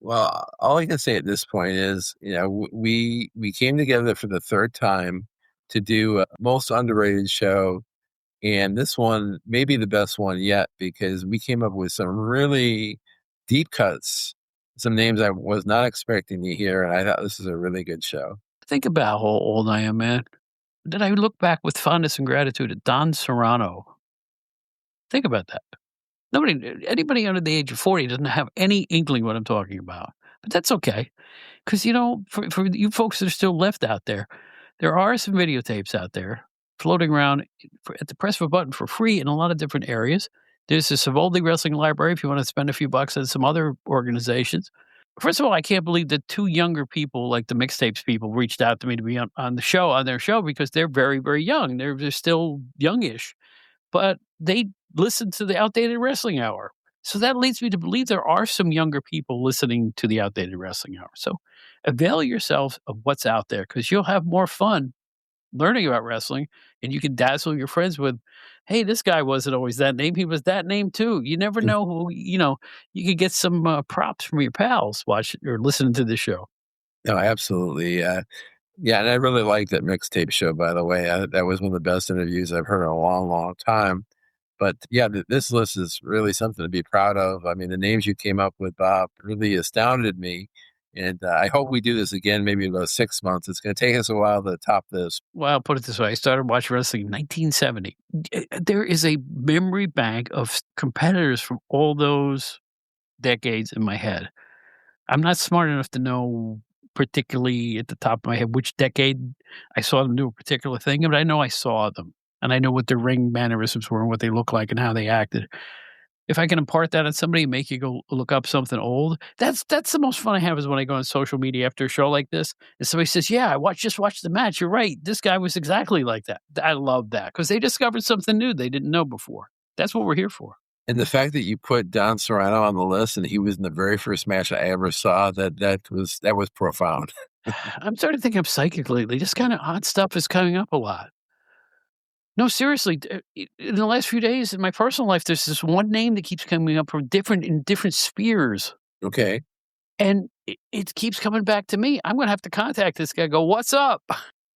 well, all I can say at this point is, we came together for the third time to do a most underrated show, and this one may be the best one yet because we came up with some really deep cuts, some names I was not expecting to hear, and I thought this is a really good show. Think about how old I am, man. Then I look back with fondness and gratitude at Don Serrano. Think about that. Anybody under the age of 40 doesn't have any inkling what I'm talking about, but that's okay. Because, for you folks that are still left out there are some videotapes out there floating around at the press of a button for free in a lot of different areas. There's the Savoldi Wrestling Library if you want to spend a few bucks on some other organizations. First of all, I can't believe that two younger people, like the mixtapes people, reached out to me to be on their show, because they're very, very young. They're still youngish, but they listen to the Outdated Wrestling Hour. So that leads me to believe there are some younger people listening to the Outdated Wrestling Hour. So avail yourself of what's out there, because you'll have more fun learning about wrestling, and you can dazzle your friends with, hey, this guy wasn't always that name. He was that name too. You never know who, you could get some props from your pals watching or listening to this show. No, absolutely. Yeah, and I really like that mixtape show, by the way. That was one of the best interviews I've heard in a long, long time. But yeah, this list is really something to be proud of. I mean, the names you came up with, Bob, really astounded me. And I hope we do this again, maybe in about 6 months. It's going to take us a while to top this. Well, I'll put it this way. I started watching wrestling in 1970. There is a memory bank of competitors from all those decades in my head. I'm not smart enough to know particularly at the top of my head which decade I saw them do a particular thing, but I know I saw them, and I know what their ring mannerisms were and what they looked like and how they acted. If I can impart that on somebody and make you go look up something old, that's the most fun I have, is when I go on social media after a show like this and somebody says, "Yeah, just watched the match. You're right. This guy was exactly like that." I love that because they discovered something new they didn't know before. That's what we're here for. And the fact that you put Don Serrano on the list and he was in the very first match I ever saw, that was profound. I'm starting to think I'm psychic lately. This kind of odd stuff is coming up a lot. No, seriously, in the last few days in my personal life, there's this one name that keeps coming up from different spheres, Okay. and it keeps coming back to me. I'm gonna have to contact this guy, go, "What's up?"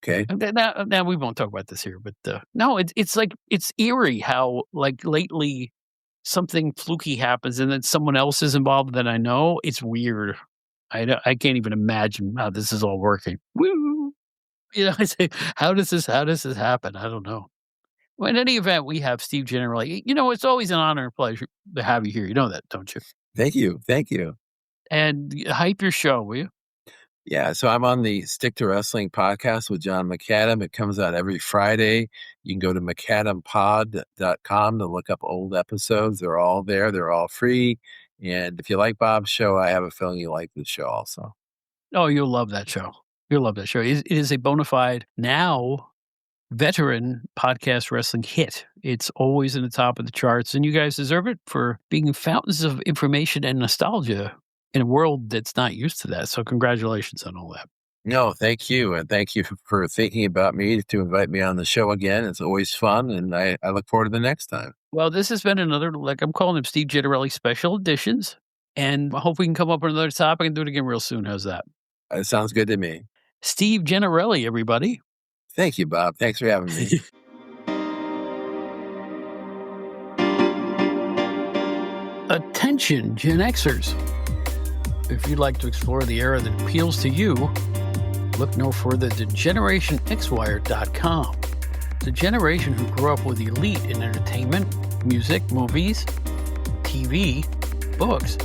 Okay. And then now we won't talk about this here, but, no, it's like it's eerie how, like, lately something fluky happens and then someone else is involved that I know. It's weird. I can't even imagine how this is all working. Woo! I say, how does this happen? I don't know. Well, in any event, we have Steve Gennarelli. It's always an honor and pleasure to have you here. You know that, don't you? Thank you. Thank you. And hype your show, will you? Yeah, so I'm on the Stick to Wrestling podcast with John McAdam. It comes out every Friday. You can go to McAdamPod.com to look up old episodes. They're all there. They're all free. And if you like Bob's show, I have a feeling you like this show also. Oh, you'll love that show. You'll love that show. It is a bona fide, now veteran podcast wrestling hit. It's always in the top of the charts, and you guys deserve it for being fountains of information and nostalgia in a world that's not used to that. So congratulations on all that. No, thank you. And thank you for thinking about me to invite me on the show again. It's always fun. And I look forward to the next time. Well, this has been another, like I'm calling them Steve Gennarelli special editions, and I hope we can come up with another topic and do it again real soon. How's that? It sounds good to me. Steve Gennarelli, everybody. Thank you, Bob. Thanks for having me. Attention, Gen Xers. If you'd like to explore the era that appeals to you, look no further than GenerationXWire.com. The generation who grew up with the elite in entertainment, music, movies, TV, books,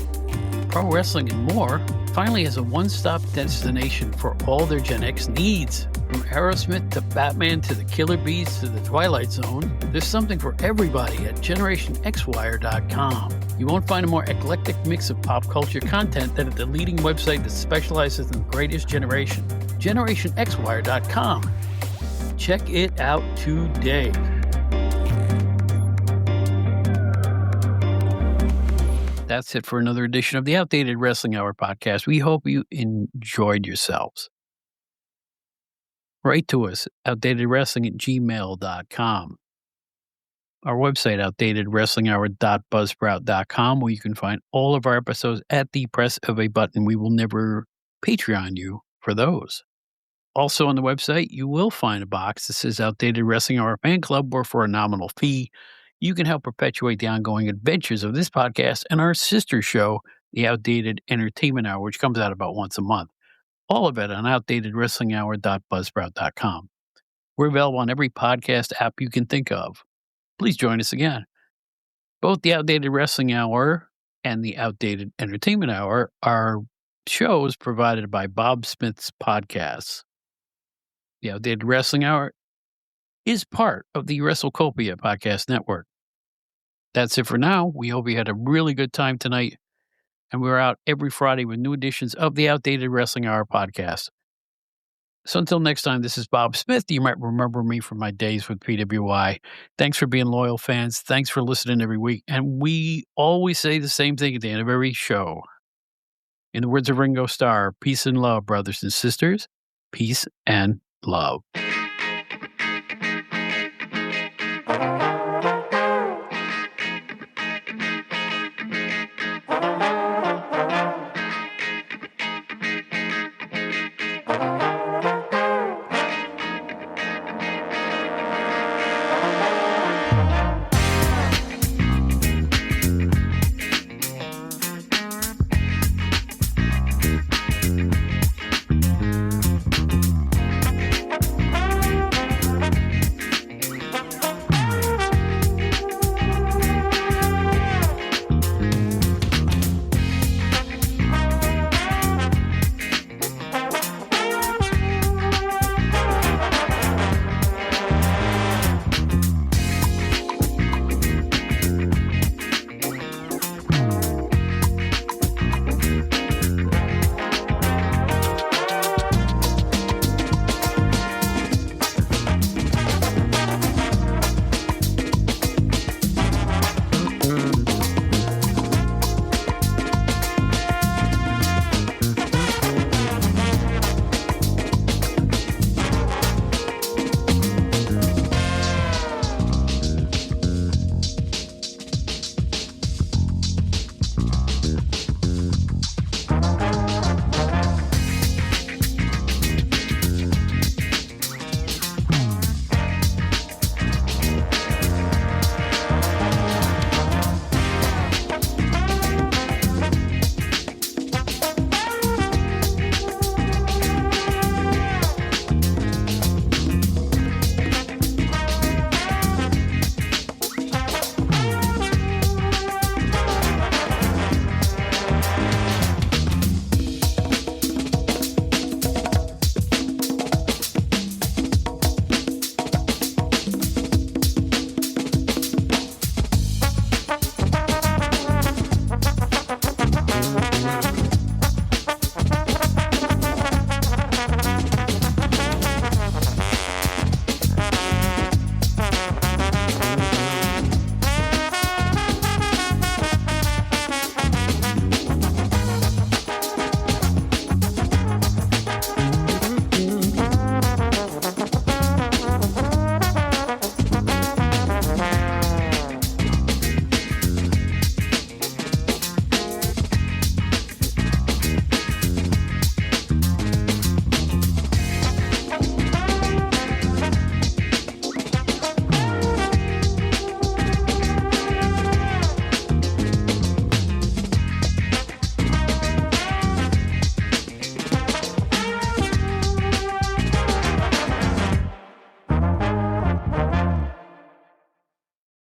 pro wrestling, and more finally has a one-stop destination for all their Gen X needs. From Aerosmith to Batman to the Killer Bees to the Twilight Zone, there's something for everybody at GenerationXWire.com. You won't find a more eclectic mix of pop culture content than at the leading website that specializes in the greatest generation, GenerationXWire.com. Check it out today. That's it for another edition of the Outdated Wrestling Hour podcast. We hope you enjoyed yourselves. Write to us, outdatedwrestling@gmail.com. our website, outdatedwrestlinghour.buzzsprout.com, where you can find all of our episodes at the press of a button. We will never Patreon you for those. Also on the website, you will find a box that says Outdated Wrestling Hour Fan Club, where for a nominal fee, you can help perpetuate the ongoing adventures of this podcast and our sister show, the Outdated Entertainment Hour, which comes out about once a month. All of it on outdatedwrestlinghour.buzzsprout.com. We're available on every podcast app you can think of. Please join us again. Both the Outdated Wrestling Hour and the Outdated Entertainment Hour are shows provided by Bob Smith's podcasts. The Outdated Wrestling Hour is part of the WrestleCopia podcast network. That's it for now. We hope you had a really good time tonight, and we're out every Friday with new editions of the Outdated Wrestling Hour podcast. So until next time, this is Bob Smith. You might remember me from my days with PWI. Thanks for being loyal fans. Thanks for listening every week. And we always say the same thing at the end of every show. In the words of Ringo Starr, peace and love, brothers and sisters. Peace and love.